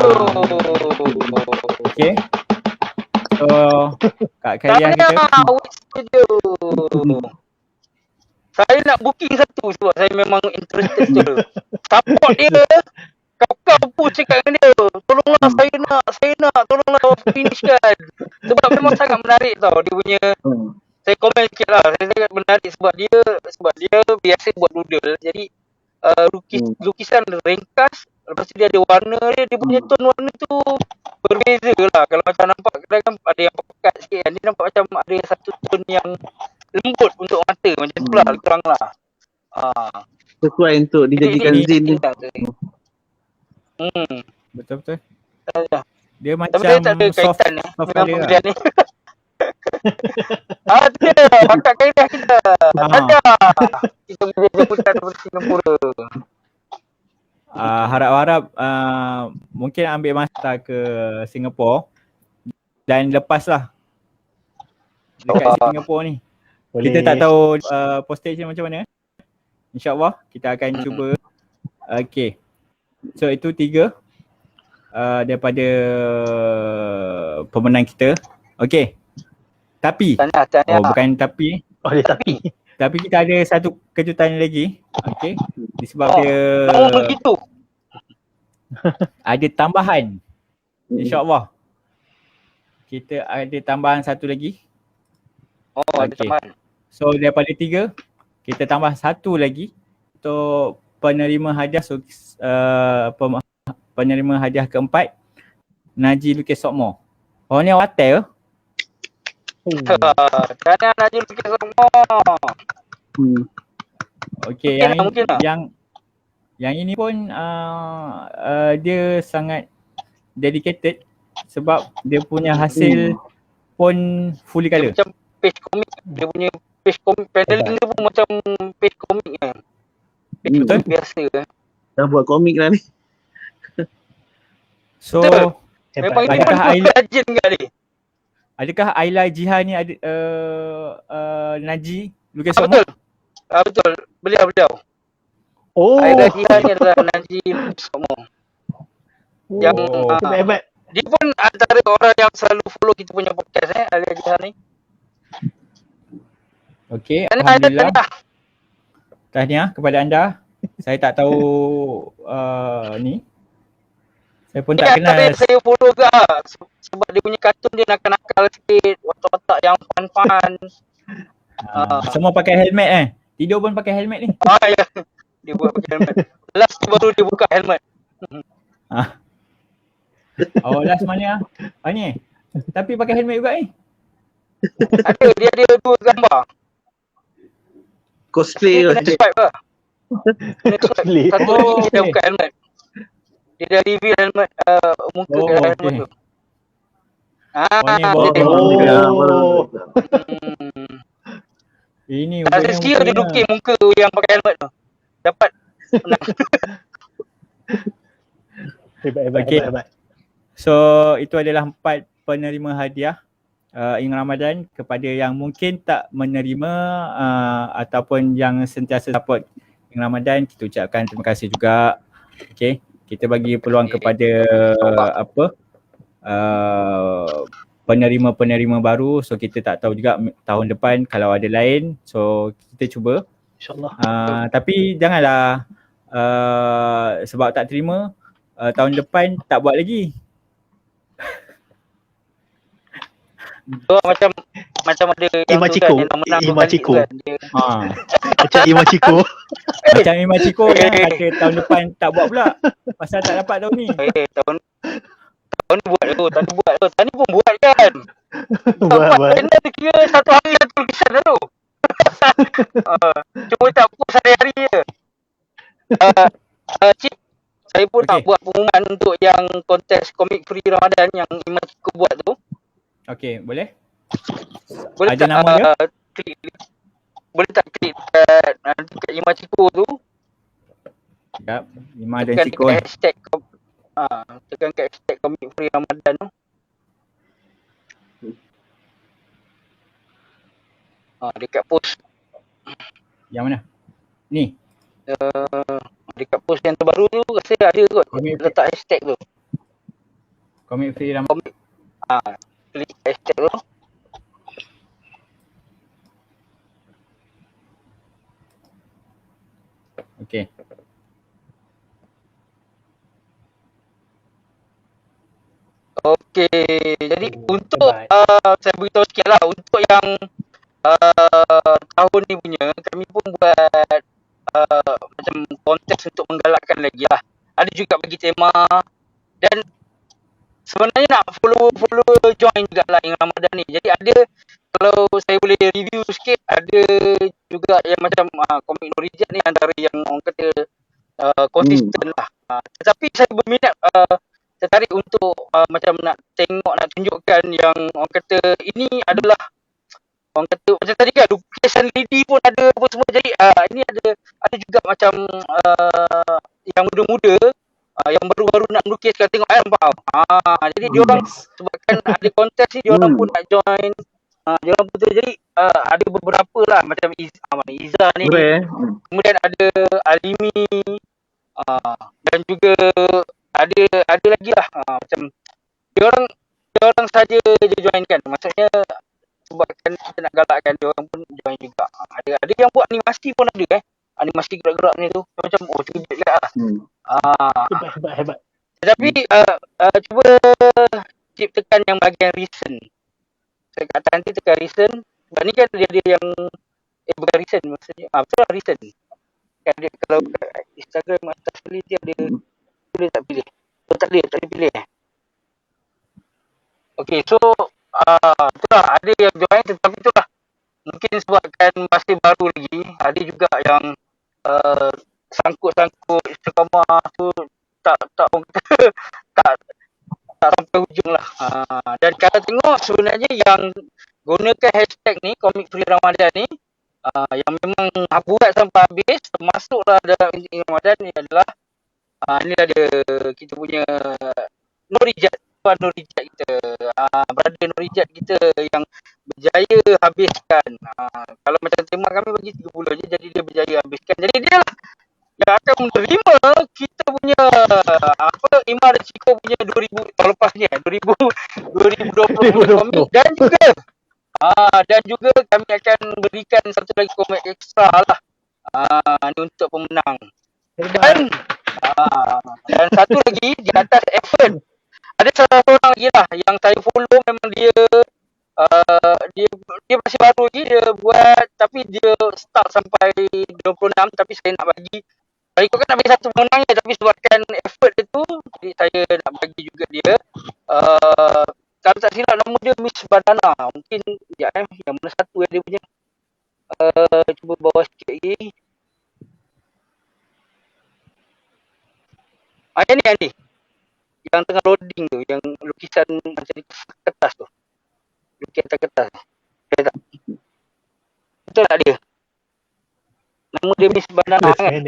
Okay. So kat kalian kita Wait Studio. Saya nak booking satu sebab saya memang interested tu. Support dia. Kau pun cakap dengan dia. Tolonglah saya nak. Tolonglah finishkan. Sebab memang sangat menarik tau dia punya. Saya komen sikit lah. Saya sangat menarik sebab dia biasa buat doodle. Jadi lukisan ringkas. Lepas tu dia ada warna dia punya tone warna tu berbeza lah. Kalau macam nampak kadang-kadang ada yang pekat sikit kan. Dia nampak macam ada satu tone yang lembut untuk mata. Macam tu lah, kurang lah. Sesuai untuk dijadikan zin ni. betul-betul. Tapi Dia macam dia tak ada soft kaitan ni. soft Memang colour pembelian lah. ni. Tu dia. Bakat kaedah kita. Ada. Kita boleh jemputan daripada Singapura. Harap-harap mungkin ambil masa ke Singapura dan lepaslah dekat Singapura ni. Boleh. Kita tak tahu postage macam mana. InsyaAllah kita akan cuba. Okay. So itu 3 daripada pemenang kita. Okay. Tapi Tahniah. bukan tapi tapi kita ada satu kejutan lagi. Okay. Disebab dia begitu. ada tambahan. InsyaAllah. Kita ada tambahan satu lagi. Ada Okay. teman. So daripada 3 kita tambah satu lagi untuk penerima hadiah penerima hadiah keempat, Najee Lukis Sokmo. Oh ni hotel. Tahniah Najee Lukis Sokmo. Okay, yang ini pun dia sangat dedicated sebab dia punya hasil pun fully Dia colour. macam page komik. Dia punya page komik. Paneling dia pun macam page komik kan. Page komik biasa kan. Dah buat komik lah ni. So Memang itu adakah pun rajin kan ni. adakah Ayla Jihan ni ada Najee Lukis Sokmo? Betul. Betul. Beliau. Oh, Aida Jihan ni adalah Najee Lukis Sokmo. Yang hebat. dia pun antara orang yang selalu follow kita punya podcast Aida Jihan ni. Okay, Tahniah. Alhamdulillah. Tahniah kepada anda. Saya tak tahu ni. Saya pun tak kenal. Tapi saya follow juga sebab dia punya kartun dia nakal-nakal sikit, watak-watak yang fun-fun. Semua pakai helmet Tidur pun pakai helmet ni. Ya. Dia buat pakai helmet. Last baru dia buka helmet. Oh last mana ni? Tapi pakai helmet juga ni. Dia ada 2 gambar. Cosplay Kena swipe lah. Cosplay. Satu lagi dia dah buka helmet. Dia dah reveal helmet muka helmet tu. Ini Saya sekira dia lukis muka yang pakai helmet tu. Dapat menang. Hebat. So itu adalah 4 penerima hadiah Ing Ramadan. Kepada yang mungkin tak menerima ataupun yang sentiasa support Ing Ramadan, kita ucapkan terima kasih juga. Okay, kita bagi peluang kepada penerima-penerima baru. So kita tak tahu juga tahun depan kalau ada lain. So kita cuba. InsyaAllah. Tapi janganlah sebab tak terima tahun depan tak buat lagi. So, macam ada yang Imachiko. tu kan, yang menang Imachiko. kan. Macam Imachiko. Macam Imachiko yang kata tahun depan tak buat pula. Pasal tak dapat tahun ni. Tahun ni buat tu. Tahun ni pun buat kan. Buat. Benda tu kira satu hari satu lukisan tu. Cuma tak post hari-hari je. Cip, saya pun nak buat pengumuman untuk yang kontes komik free Ramadan yang Imachiko buat tu. Okay, boleh? Boleh ada tak nama dia? Boleh tak klik dekat Imachiko tu? Sekejap, Ima dan Tekan Ciko dekat hashtag tekan kat hashtag komik free Ramadan tu. Dekat post. Yang mana? Ni. Dekat post yang terbaru tu rasa ada kot. Letak hashtag tu. Komik Free Ramadan. Klik hashtag tu. Okey. Okey, jadi untuk hebat. saya beritahu sikit lah, untuk yang tahun ni punya, kami pun buat macam kontes untuk menggalakkan lagi lah. Ada juga bagi tema, dan sebenarnya nak follow join juga lah yang Ramadan ni. Jadi ada, kalau saya boleh review sikit, ada juga yang macam komik Norijat ni antara yang orang kata konsisten lah. Tetapi saya berminat, tertarik untuk macam nak tengok, nak tunjukkan yang orang kata ini adalah, orang kata macam tadi kan, lukisan lady pun ada apa semua. Jadi ini ada juga macam yang muda-muda, yang baru-baru nak melukis, kan tengok nampak. Jadi diorang sebabkan ada kontes ni, diorang pun nak join. Diorang pun tu, jadi ada beberapa lah macam Iza ni. Kemudian ada Alimi, dan juga ada lagi lah, macam diorang saja je join kan. Maksudnya sebabkan kita nak galakkan, diorang pun join juga. Ada yang buat animasi pun ada animasi gerak-gerak ni tu, macam terkejut juga lah. Hebat. Tetapi cuba ciptakan yang bahagian recent. Saya kata nanti tekan recent. Sebab ni kan dia ada yang bukan recent maksudnya. Betul lah recent. Kan dia, kalau kat Instagram atas pilih dia ada, boleh tak pilih? Tak boleh pilih. Okay, so itulah, ada yang join, tetapi itulah mungkin sebabkan masih baru lagi, ada juga yang sangkut-sangkut istiqamah tu tak sampai hujung lah. Dan kalau tengok sebenarnya yang gunakan hashtag ni, Komik Free Ramadan ni, yang memang buat sampai habis, termasuklah dalam Ramadan ni adalah ni ada kita punya Norijat, Tuan Norijat kita, brother Norijat kita yang berjaya habiskan. Kalau macam tema kami bagi 30 je, jadi dia berjaya habiskan. Jadi dia lah yang akan menerima kita punya Ima dan Ciko punya 2000 tahun lepas ni, 2020 komik. Dan juga kami akan berikan satu lagi komik ekstra lah, ni untuk pemenang. Dan satu lagi di atas effort, ada salah seorang lagi lah yang saya follow, memang dia masih baru lagi dia buat, tapi dia start sampai 26, tapi saya nak bagi, kalau ikutkan nak bagi satu pemenangnya, tapi sebabkan effort dia tu, jadi saya nak bagi juga dia. Kalau tak silap nama dia Miss Banana. Mungkin yang mana satu yang dia punya, cuba bawa sikit lagi. Yang ni yang tengah loading tu, yang lukisan macam di kertas tu, lukisan atas kertas. Betul tak? Betul tak dia? Nama dia Miss Banana kan?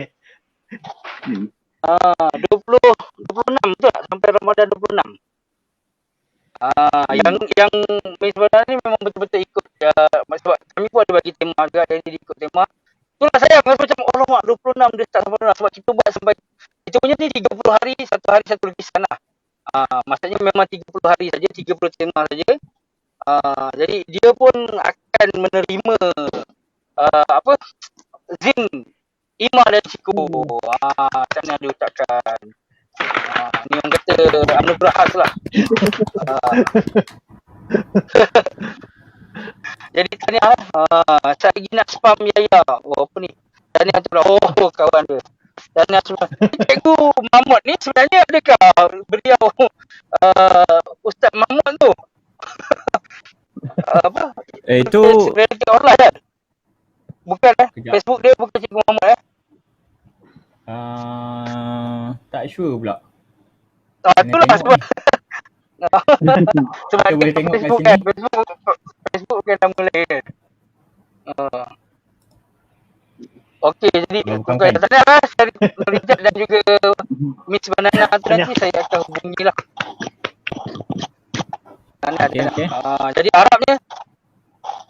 26 betul tak? Sampai Ramadan 26. Yang Miss Banana ni memang betul-betul ikut, sebab kami pun ada bagi tema agak, jadi dia ikut tema. Itulah sayang, macam alamak 26 dia start sampai 26, sebab kita buat sampai, kita punya ni 30 hari, satu hari satu lukisan lah. Maksudnya memang 30 hari saja, 30 tema saja. Jadi dia pun akan menerima Zin Ima dan Ciko. Macam mana dia ucapkan. Ni orang kata anugerah khas lah. Jadi tahniah lah. Saya lagi nak spam Yaya. Apa ni? Tahniah tu lah. Kawan dia. Tahniah semua. Cikgu Mahmud ni sebenarnya adakah beliau Ustaz Mahmud tu? Itu reality online kan? Bukan Facebook dia bukan Cikgu Mahmud tak sure pula. Itulah sebab sebab kita boleh tengok Facebook kat kan, Facebook bukan nama lain kan. Okey, jadi bukan tanya lah, saya Norijat dan juga Miss Banana tu nanti saya akan hubungi lah. Okay. Jadi harapnya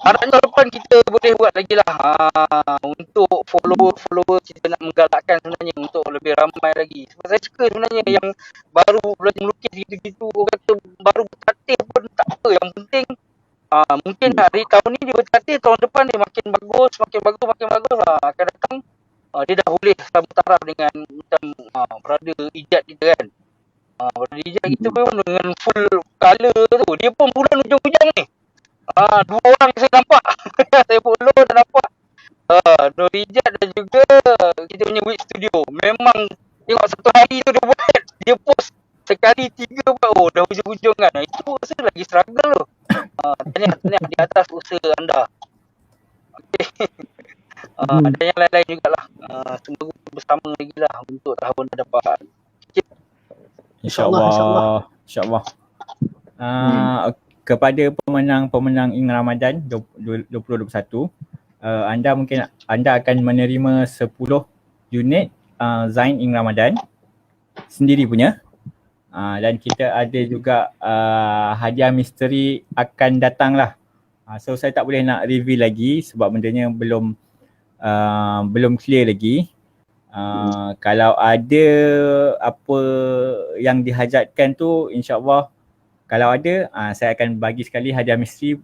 Harapnya depan kita boleh buat lagi lah untuk follower kita nak menggalakkan sebenarnya untuk lebih ramai lagi. Sebab saya suka sebenarnya yang baru belajar melukis gitu-gitu, orang kata baru bertatih pun tak apa. Yang penting mungkin hari tahun ni dia bertatih, tahun depan dia makin bagus. Akan datang dia dah boleh sama taraf dengan macam berada ijat kita kan. Berada ijat kita pun dengan full colour tu, dia pun bulan hujung-hujung ni. 2 orang saya nampak. Saya follow dan nampak. Nur Ijat dan juga kita punya Wit Studio. Memang tengok satu hari tu dia post sekali 3 dah hujung-hujung kan. Itu rasa lagi struggle tu. Tahniah di atas usaha anda. Okay. Dan yang lain-lain jugalah. Semoga bersama lagi lah untuk tahun depan. InsyaAllah. Kepada pemenang Ing Ramadan 2021, anda akan menerima 10 unit Zain Ing Ramadan sendiri punya. Dan kita ada juga hadiah misteri akan datang lah. So saya tak boleh nak reveal lagi sebab bendanya belum clear lagi. Kalau ada apa yang dihajatkan tu, insyaAllah kalau ada, saya akan bagi sekali hadiah misteri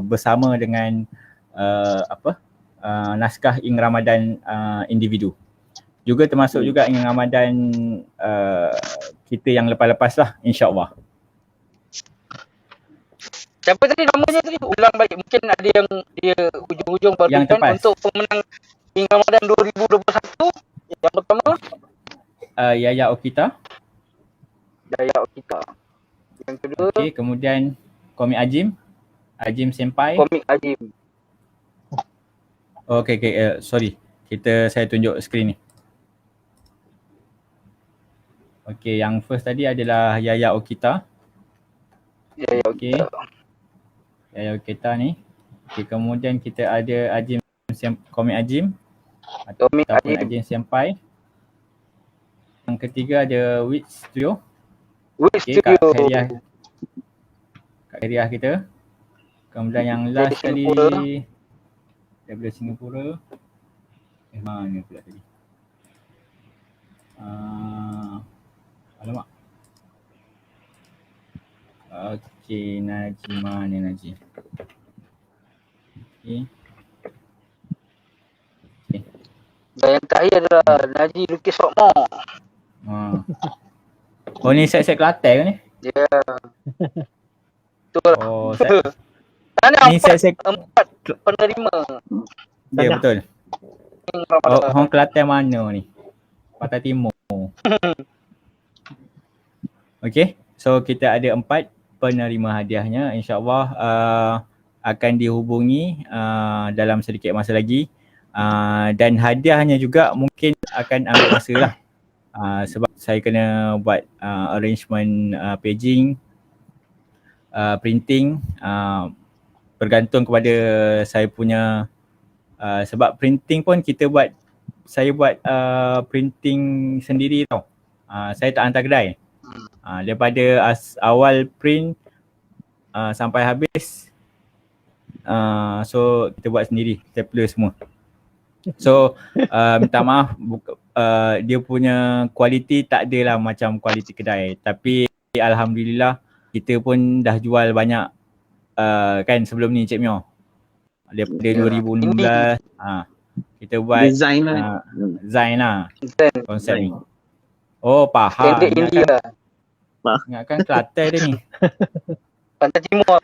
bersama dengan naskah Ing Ramadan individu. Juga termasuk juga Ing Ramadan kita yang lepas-lepas lah, insyaAllah. Siapa tadi namanya tadi? Ulang balik. Mungkin ada yang dia hujung-hujung baru kan untuk pemenang Ing Ramadan 2021. Yang pertama Yaya Okita. Yang kedua kemudian Komik Ajim Senpai. Komik Ajim. Sorry. Saya tunjuk skrin ni. Yang first tadi adalah Yaya Okita. Yaya Okita ni. Kemudian kita ada Komik Ajim ataupun Ajim Senpai. Yang ketiga ada Wit Studio. Kak Heriah kita. Kemudian yang last tadi daripada Singapura. Mana pula tadi? Alamak. Najib, mana Najib? Dan yang terakhir adalah Najib Lukis Sokmo. Oh ni set Kelantan ke ni? Ya. Betul. Ni set 4 penerima. Ya betul. Orang Kelantan mana ni? Pantai Timur. Okay. So kita ada 4 penerima hadiahnya. InsyaAllah akan dihubungi dalam sedikit masa lagi. Dan hadiahnya juga mungkin akan ambil masa lah. Sebab saya kena buat arrangement paging, printing, bergantung kepada saya punya sebab printing pun saya buat printing sendiri tau. Saya tak hantar kedai. Daripada awal print sampai habis, so kita buat sendiri, stapler semua. So minta maaf, dia punya kualiti tak adalah macam kualiti kedai. Tapi alhamdulillah kita pun dah jual banyak kan sebelum ni Cik Mio. Daripada 2016 kita buat design lah konsep ni. Oh faham. Ingatkan Kelantan dia ni. Pantai Timur.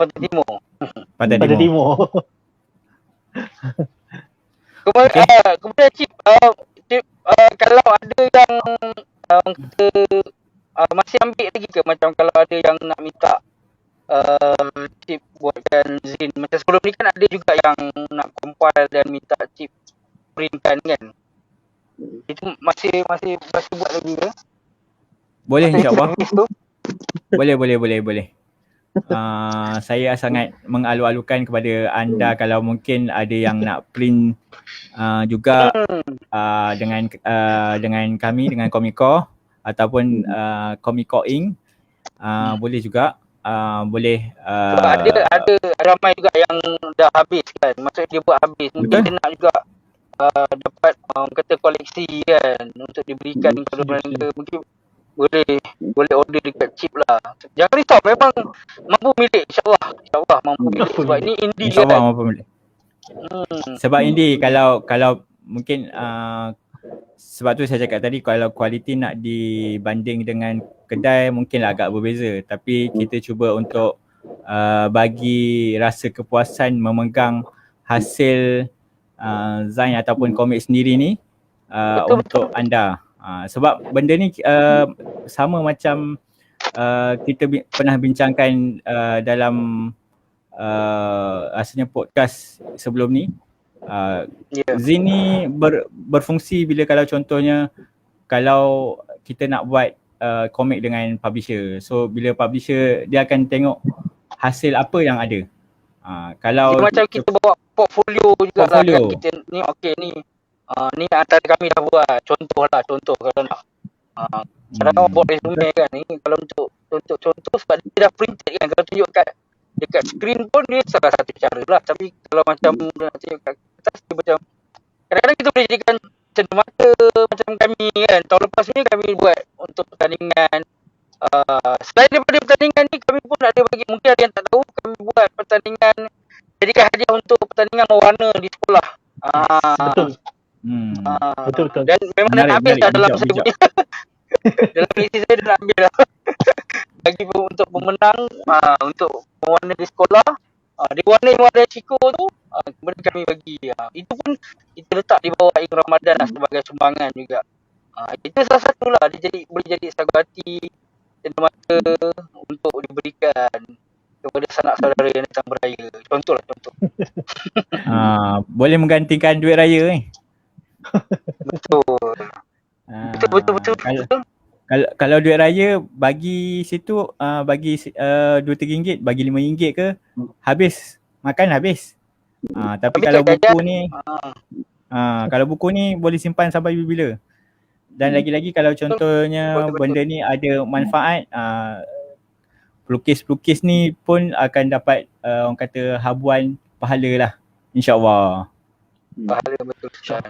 Kemudian Cip, kalau ada yang kita masih ambil lagi ke, macam kalau ada yang nak minta Cip buatkan zin, macam sebelum ni kan ada juga yang nak compile dan minta Cip printkan kan, itu masih buat lagi ke? Boleh insyaAllah. Boleh. Saya sangat mengalu-alukan kepada anda kalau mungkin ada yang nak print juga dengan kami, dengan Komiko ataupun Komiko Ing, boleh juga. boleh Sebab ada ramai juga yang dah habis kan. Maksudnya dia buat habis. Mungkin Betul. dia nak juga dapat orang kata koleksi kan untuk diberikan kepada mereka. Mungkin boleh order dekat chip lah. Jangan risau, memang mampu milik, insyaAllah mampu milik. Sebab ini indie InsyaAllah kan. mampu milik. Sebab ini kalau mungkin sebab tu saya cakap tadi, kalau kualiti nak dibanding dengan kedai mungkinlah agak berbeza, tapi kita cuba untuk bagi rasa kepuasan memegang hasil Zain ataupun komik sendiri ni untuk anda. Sebab benda ni sama macam kita pernah bincangkan dalam rasanya podcast sebelum ni. Zine ni berfungsi bila kalau contohnya kalau kita nak buat komik dengan publisher. So bila publisher dia akan tengok hasil apa yang ada. Kalau dia macam kita bawa portfolio juga lah kan. Kita ni okey ni antara kami dah buat. Contoh kalau nak. Kadang-kadang buat resume kan ni, kalau untuk contoh sebab dia dah printed kan, kalau tunjuk dekat screen pun dia salah satu cara lah. Tapi kalau macam nak tunjuk kat kertas dia macam kadang-kadang kita boleh jadikan cenderamata macam kami kan. Tahun lepas ni kami buat untuk pertandingan. Selain daripada pertandingan ni, kami pun ada bagi, mungkin ada yang tak tahu, kami buat pertandingan, jadikan hadiah untuk pertandingan mewarna di sekolah. Betul. Dan memang dah nak habis dah dalam saya punya dalam list saya dah nak ambil dah. Bagi untuk pemenang untuk mewarna di sekolah, dia warna yang warna Chico tu, kemudian kami bagi. Itu pun kita letak di bawah Ing Ramadan lah, sebagai sumbangan juga. Itu salah satu lah, dia boleh jadi sagati cenderamata untuk diberikan kepada sanak saudara yang datang beraya. Contoh. Boleh menggantikan duit raya ni. Betul. Kalau duit raya bagi situ bagi RM2-3, bagi RM5 ke, habis. Makan habis. Tapi kalau buku ni kalau buku ni boleh simpan sampai bila. Dan lagi-lagi kalau contohnya benda ni ada manfaat, pelukis-pelukis ni pun akan dapat orang kata habuan pahala lah, insyaAllah. Pahala yang berterusan.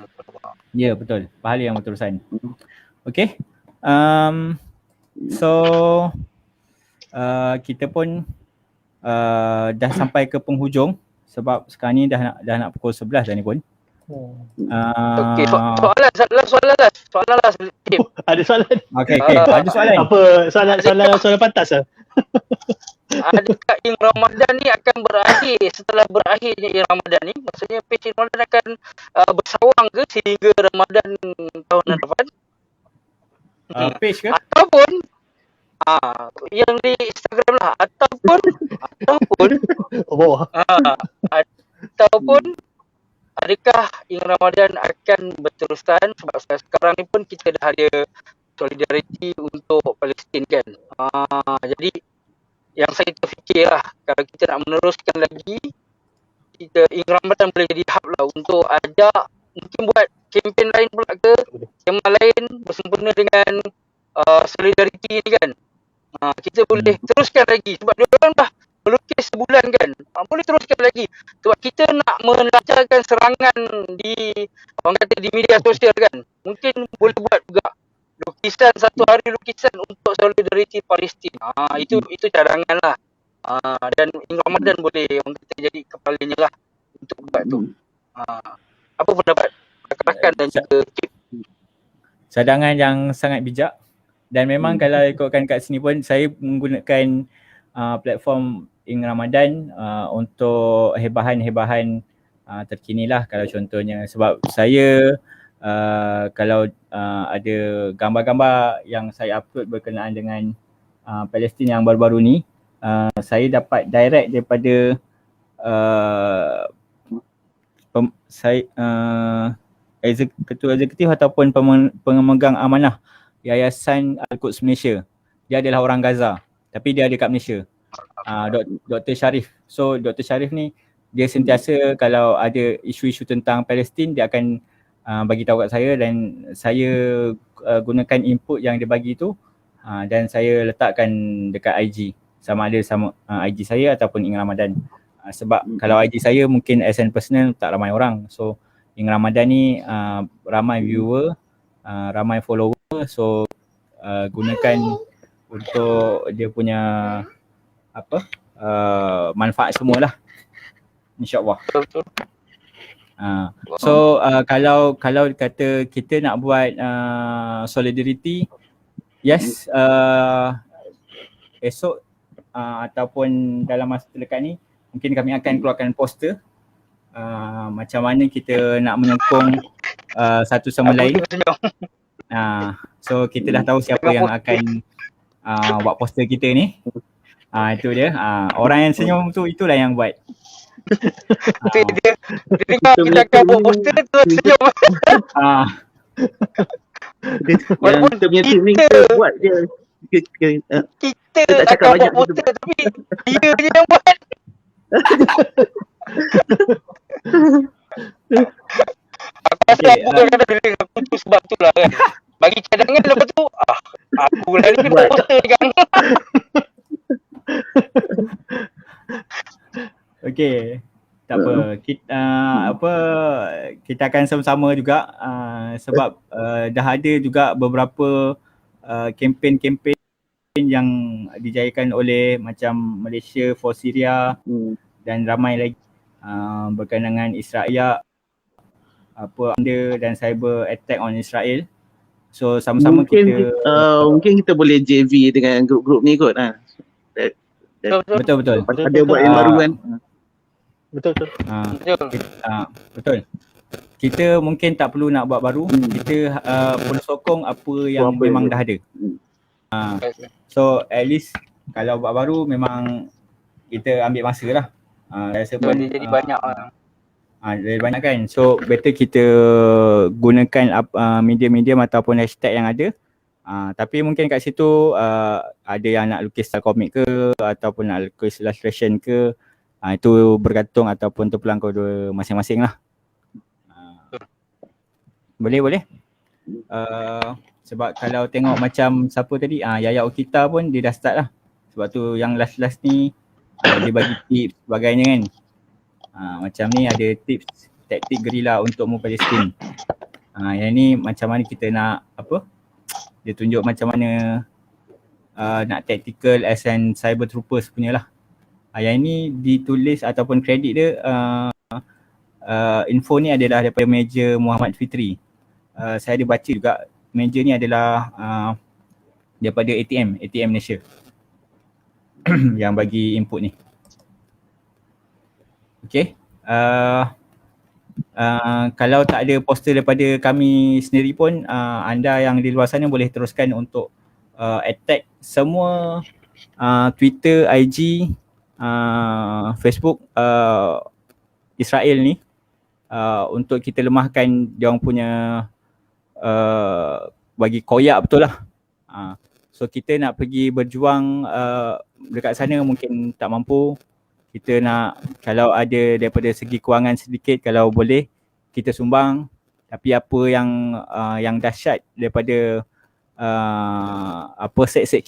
Ya, betul. Pahala yang berterusan. Okay. So kita pun dah sampai ke penghujung sebab sekarang ni dah nak pukul 11 dah ni pun. Okey, soalan lah. Ada soalan? Okey. Ada soalan? Apa soalan pantas lah? Adakah Ing Ramadan ni akan berakhir setelah berakhirnya Ing Ramadan ni? Maksudnya page Ing Ramadan akan bersawang ke sehingga Ramadan tahun depan? Page ke? Ataupun yang di Instagram lah, ataupun adakah Ing Ramadan akan berterusan? Sebab sekarang ni pun kita dah ada solidariti untuk Palestin kan. Jadi yang saya terfikir lah, kalau kita nak meneruskan lagi, Ing Ramadan boleh jadi hub lah untuk ajak, mungkin buat kempen lain pula ke, tema lain bersempena dengan solidariti ni kan. Kita boleh teruskan lagi sebab dia orang dah melukis sebulan kan. Boleh teruskan lagi sebab kita nak melancarkan serangan di, orang kata, di media sosial kan. Mungkin boleh buat juga lukisan, satu hari lukisan untuk solidariti Palestin. Itu cadangan lah. Dan Ing Ramadan boleh orang kata jadi kepalanya lah untuk buat tu. Apa pendapat rakan-rakan dan juga Cip? Cadangan yang sangat bijak. Dan memang kalau ikutkan kat sini pun saya menggunakan platform Ing Ramadan untuk hebahan-hebahan terkini lah. Kalau contohnya sebab saya kalau ada gambar-gambar yang saya upload berkenaan dengan Palestin yang baru-baru ni, saya dapat direct daripada ketua eksekutif ataupun pemegang amanah Yayasan Al-Quds Malaysia. Dia adalah orang Gaza tapi dia ada kat Malaysia. Dr. Sharif. So Dr. Sharif ni dia sentiasa kalau ada isu-isu tentang Palestin dia akan bagi tahu kat saya dan saya gunakan input yang dia bagi tu dan saya letakkan dekat IG. sama ada sama IG saya ataupun Ing Ramadan. Sebab kalau IG saya mungkin as an personal tak ramai orang. So Ing Ramadan ni ramai viewer, ramai follower. So gunakan untuk dia punya manfaat semualah, insyaAllah. Betul. So kalau kata kita nak buat solidarity, yes, esok ataupun dalam masa terdekat ni mungkin kami akan keluarkan poster macam mana kita nak menyokong satu sama lain. So kita dah tahu siapa yang akan buat poster kita ni. Itu dia. Orang yang senyum tu, itulah yang buat. Dia kita akan buat poster tu senyum. Yang kita punya team ni kita buat je. Kita akan buat poster tapi dia je yang buat. Aku rasa aku kadang-kadang bila aku tu sebab tu lah kan. Bagi cadangan lepas tu aku lah ni buat poster kan. Okay, tak apa. Kita akan sama-sama juga sebab dah ada juga beberapa kempen-kempen yang dijayakan oleh macam Malaysia for Syria dan ramai lagi berkenaan dengan Israel dan cyber attack on Israel. So sama-sama mungkin kita boleh JV dengan grup-grup ni kot. Betul. Ada buat yang baru kan. Betul. Betul. Kita mungkin tak perlu nak buat baru. Kita perlu sokong apa yang memang dah ada. So at least kalau buat baru memang kita ambil masa lah. Saya rasa pun Jadi banyak lah. Jadi banyak kan. So better kita gunakan media-media ataupun hashtag yang ada. Tapi mungkin kat situ ada yang nak lukis style komik ke ataupun nak lukis illustration ke, itu bergantung ataupun terpulang kepada masing-masing lah. Boleh. Sebab kalau tengok macam siapa tadi, Yaya Okita pun dia dah start lah. Sebab tu yang last ni dia bagi tips sebagainya kan. Macam ni ada tips taktik gerila untuk mu Palestin. Yang ni macam mana kita nak dia tunjuk macam mana nak tactical as an cyber troopers punya lah. Yang ni ditulis ataupun kredit dia info ni adalah daripada meja Muhammad Fitri. Saya ada baca juga meja ni adalah daripada ATM Malaysia yang bagi input ni. Okay. Kalau tak ada poster daripada kami sendiri pun, anda yang di luar sana boleh teruskan untuk attack semua Twitter, IG, Facebook Israel ni untuk kita lemahkan diorang punya bagi koyak betul lah. So kita nak pergi berjuang dekat sana mungkin tak mampu. Kita nak, kalau ada daripada segi kewangan sedikit, kalau boleh kita sumbang. Tapi apa yang dahsyat daripada set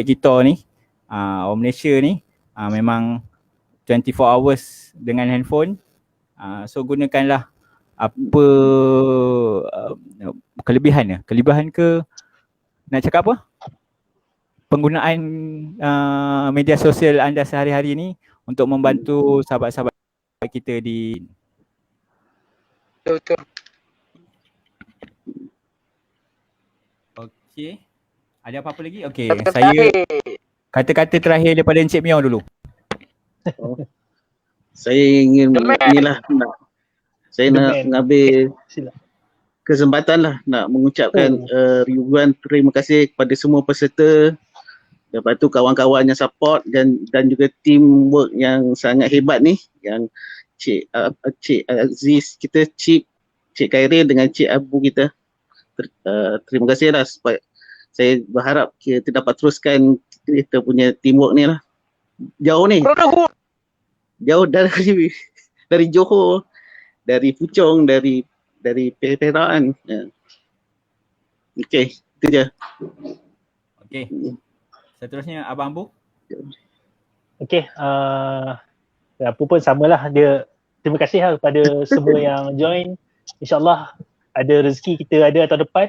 kita ni, orang Malaysia ni memang 24 hours dengan handphone. So gunakanlah apa kelebihan ke, nak cakap apa, penggunaan media sosial anda sehari-hari ni untuk membantu sahabat-sahabat kita di Betul. Okey. Ada apa-apa lagi? Okey, saya kata-kata terakhir daripada Encik Mio dulu. Saya ingin nak mengambil kesempatan lah nak mengucapkan ribuan terima kasih kepada semua peserta. Lepas tu kawan-kawan yang support dan juga teamwork yang sangat hebat ni, yang Cik Aziz kita, Cik Khairil dengan Cik Abu kita. Terima kasih lah, supaya saya berharap kita dapat teruskan kita punya teamwork ni lah. Jauh ni. Jauh dari Johor, dari Puchong, dari Perak. Okey, itu je. Okey. Seterusnya Abang Ambu. Okay, apa pun samalah dia. Terima kasih lah kepada semua yang join. InsyaAllah ada rezeki kita ada tahun depan.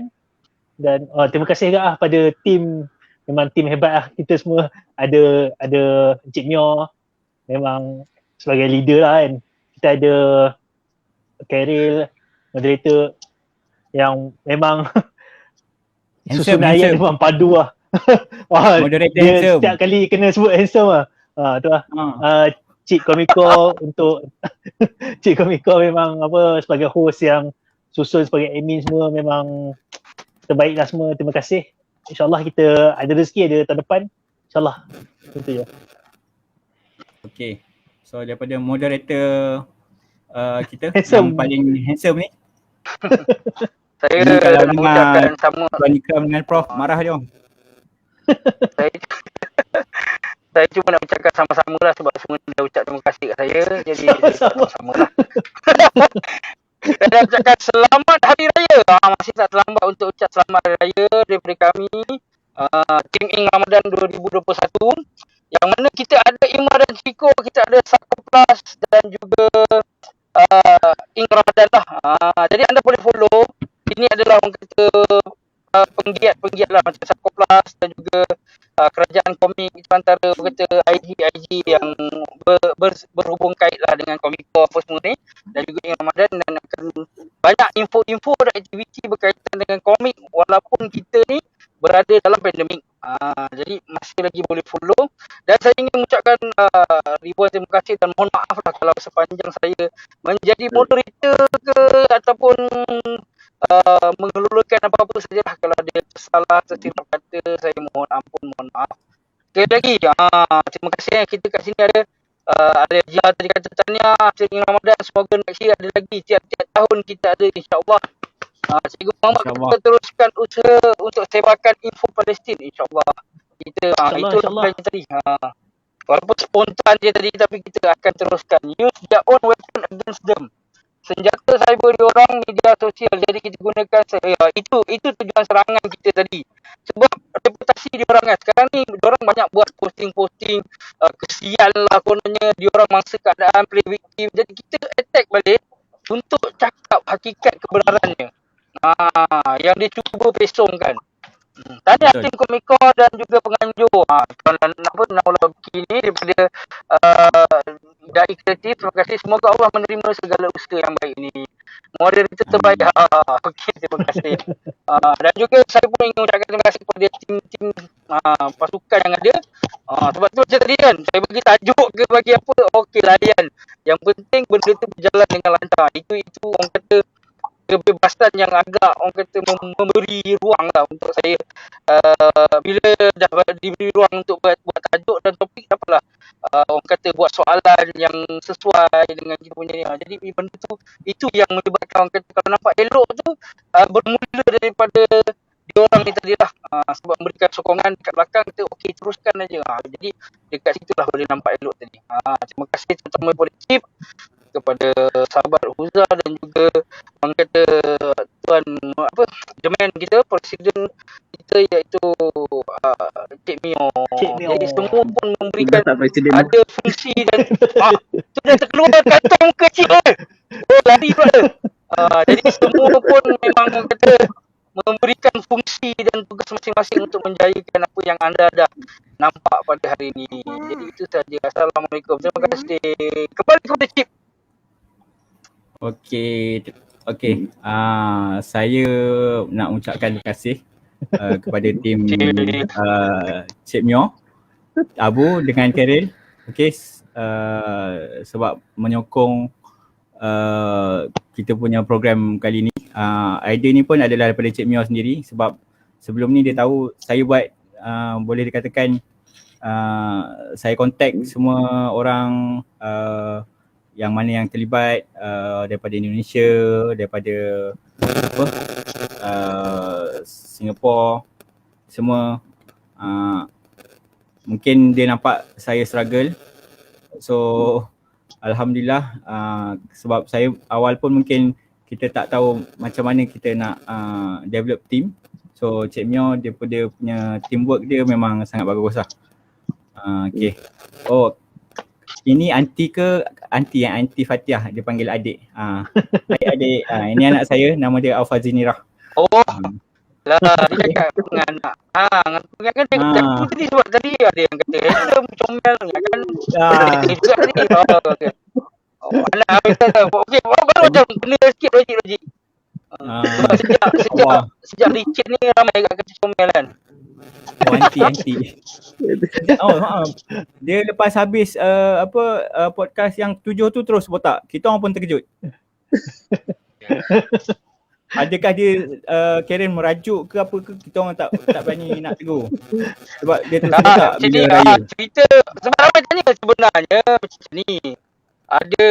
Dan terima kasih juga lah pada tim, memang tim hebat lah kita semua. Ada Encik Mio, memang sebagai leader lah kan. Kita ada Karil, moderator yang memang susun ayat memang padu lah. Moderator dia handsome. Setiap kali kena sebut handsome lah. Tu lah. Cik Komiko untuk Cik Komiko memang sebagai host yang susun sebagai admin semua memang terbaik lah semua. Terima kasih. InsyaAllah kita ada rezeki ada tahun depan. InsyaAllah. Itu je. Okay. So daripada moderator kita Handsome. yang paling handsome ni. Saya Ni kalau nak dengar ucapkan sama. Tuan Ikram dengan Prof marah dia orang. Saya cuma nak ucapkan sama-sama lah sebab semua dah ucap terima kasih kat saya. Jadi sama-sama lah. Saya nak ucapkan selamat Hari Raya. Masih tak terlambat untuk ucap selamat Hari Raya daripada kami. Tim Ing Ramadan 2021. Yang mana kita ada Ima dan Ciko, kita ada Sako Plus dan juga Ing Ramadan lah. Jadi anda boleh follow. Ini adalah orang kata penggiat lah macam Sako Plus dan juga kerajaan komik itu antara kata IG yang berhubung kait lah dengan Komiko apa semua ni dan juga Ing Ramadan, dan akan banyak info-info dan aktiviti berkaitan dengan komik walaupun kita ni berada dalam pandemik. Jadi masih lagi boleh follow, dan saya ingin mengucapkan ribuan terima kasih dan mohon maaf lah kalau sepanjang saya menjadi moderator ke ataupun mengelolakan apa-apa sajalah, kalau ada salah tersilap kata saya mohon ampun, mohon maaf. Sekali lagi terima kasih. Kita kat sini ada Jia tadi kata Tania, Cikgu Ramadan, semoga next year ada lagi, tiap-tiap tahun kita ada insya-Allah. Cikgu Muhammad kita teruskan usaha untuk sebarkan info Palestin insya-Allah. Kita itu plan tadi. Walaupun spontan je tadi tapi kita akan teruskan. Use their own weapon against them. Senjata cyber diorang media sosial, jadi kita gunakan itu tujuan serangan kita tadi. Sebab reputasi diorang kan sekarang ni diorang banyak buat posting-posting kesian lah kononnya, diorang mangsa keadaan play victim, jadi kita attack balik untuk cakap hakikat kebenarannya yang dia cuba pesongkan. Tanya tim Komiko dan juga penganjur Naula Bikini daripada Dai Kreatif. Terima kasih, semoga Allah menerima segala usaha yang baik ini. Moderator terbaik. Okey, terima kasih. Dan juga saya pun ingin ucapkan terima kasih kepada tim-tim pasukan yang ada. Sebab tu macam tadi kan, saya bagi tajuk ke bagi apa, okey layan. Yang penting benda tu berjalan dengan lancar. Itu orang kata kebebasan yang agak orang kata memberi ruang lah untuk saya. Bila dah diberi ruang untuk buat tajuk dan topik, dapatlah orang kata buat soalan yang sesuai dengan kita punya ni. Jadi benda tu, itu yang menyebabkan orang kata kalau nampak elok tu bermula daripada diorang ni tadi lah. Sebab memberikan sokongan dekat belakang, kita okey teruskan aja. Jadi dekat situ lah boleh nampak elok tadi. Terima kasih terutama kepada Cip, kepada sahabat Huza dan juga orang kata tuan Jemen kita, presiden kita iaitu Cik Mio. Jadi semua pun memberikan ada fungsi dan tu dah terkeluar kantong kecil lari pula. Jadi semua pun memang orang kata memberikan fungsi dan tugas masing-masing untuk menjayakan apa yang anda dah nampak pada hari ini. Jadi itu saja. Assalamualaikum. Terima kasih. Kembali kepada Cip. Okey. Saya nak ucapkan terima kasih kepada tim Cik Mio, Abu dengan Karil. Okey, sebab menyokong kita punya program kali ni. Idea ni pun adalah daripada Cik Mio sendiri, sebab sebelum ni dia tahu saya buat boleh dikatakan saya contact semua orang yang mana yang terlibat daripada Indonesia, daripada Singapura, semua. Mungkin dia nampak saya struggle, so alhamdulillah, sebab saya awal pun mungkin kita tak tahu macam mana kita nak develop team. So Cik Mio dia punya teamwork dia memang sangat bagus lah. Okay. Oh, ini aunty ke aunty yang anti Fatiah, dia panggil adik. Adik. Ini anak saya, nama dia Alfa Zinirah. Oh, lah dia cakap dengan anak. Kan dia kata tadi sebab tadi ada yang kata dia comel kan. Kita juga tadi. Okey. Anak kata okey, baru macam kena sikit logik. Sejak Richard ni ramai kat kata comel kan. Anti. Dia lepas habis podcast yang 7 tu terus botak. Kita orang pun terkejut. Adakah dia Karen merajuk ke apa ke, kita orang tak berani nak tegur. Sebab dia terus botak bila raya. Cerita sebab ramai tanya sebenarnya macam ni. Ada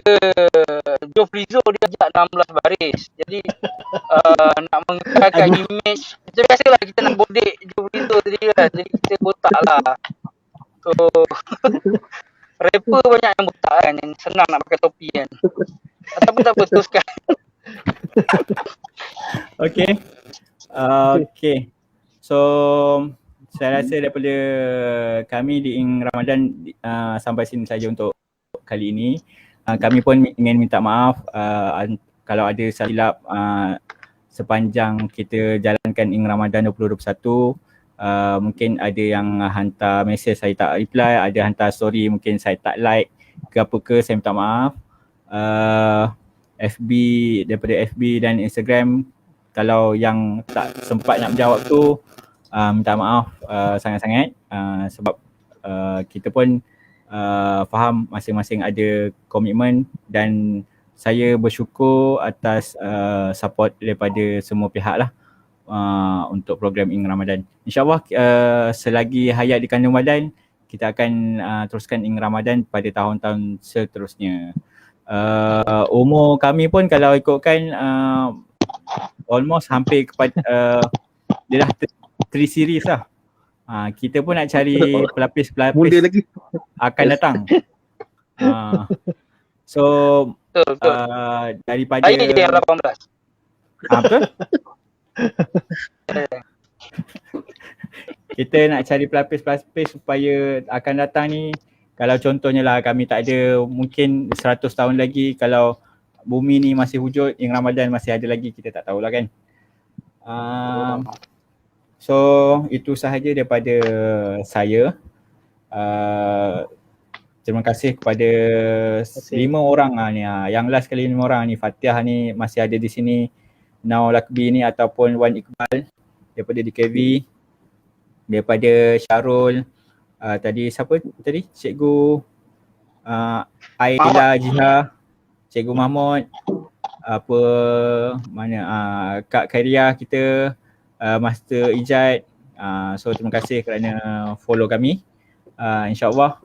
Joe Rizzo dia ajak 16 baris. Jadi nak mengekalkan image. Macam biasalah kita nak bodek Joe Rizzo tadi kan. Jadi kita botak lah. So rapper banyak yang botak kan. Yang senang nak pakai topi kan. Ataupun tak teruskan. Okay. So saya rasa daripada kami di Ing Ramadan sampai sini saja untuk kali ini. Kami pun ingin minta maaf kalau ada silap sepanjang kita jalankan Ing Ramadan 2021. Mungkin ada yang hantar mesej saya tak reply, ada hantar story mungkin saya tak like ke apa ke, saya minta maaf. Daripada FB dan Instagram, kalau yang tak sempat nak menjawab tu minta maaf sangat-sangat sebab kita pun faham masing-masing ada komitmen dan saya bersyukur atas support daripada semua pihak lah untuk program Ing Ramadan. InsyaAllah selagi hayat di kandung badan, kita akan teruskan Ing Ramadan pada tahun-tahun seterusnya. Umur kami pun kalau ikutkan almost hampir kepada dia dah 3 series lah. Kita pun nak cari pelapis-pelapis lagi akan datang. So daripada saya jadi yang 18. Betul? Kita nak cari pelapis-pelapis supaya akan datang ni, kalau contohnya lah kami tak ada, mungkin 100 tahun lagi kalau bumi ni masih wujud, Ing Ramadan masih ada lagi, kita tak tahulah kan. So itu sahaja daripada saya. Terima kasih kepada 5 orang ni. Yang last kali 5 orang ni, Fatiah ni masih ada di sini, Now Lakbi ni ataupun Wan Iqbal daripada DKV, daripada Syarul, tadi siapa tadi? Cikgu Aila Jiha, Cikgu Mahmud, Kak Khairiah kita, Master Ijat. So terima kasih kerana follow kami. InsyaAllah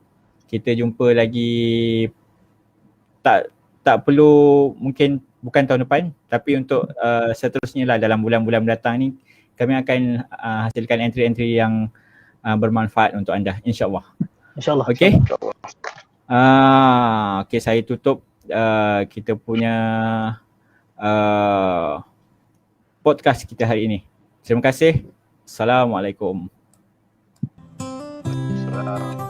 kita jumpa lagi, tak perlu, mungkin bukan tahun depan, tapi untuk seterusnya lah dalam bulan-bulan mendatang ni kami akan hasilkan entry-entry yang bermanfaat untuk anda, insyaAllah. InsyaAllah. Okay. Okay, saya tutup kita punya podcast kita hari ini. Terima kasih. Assalamualaikum. Assalamualaikum.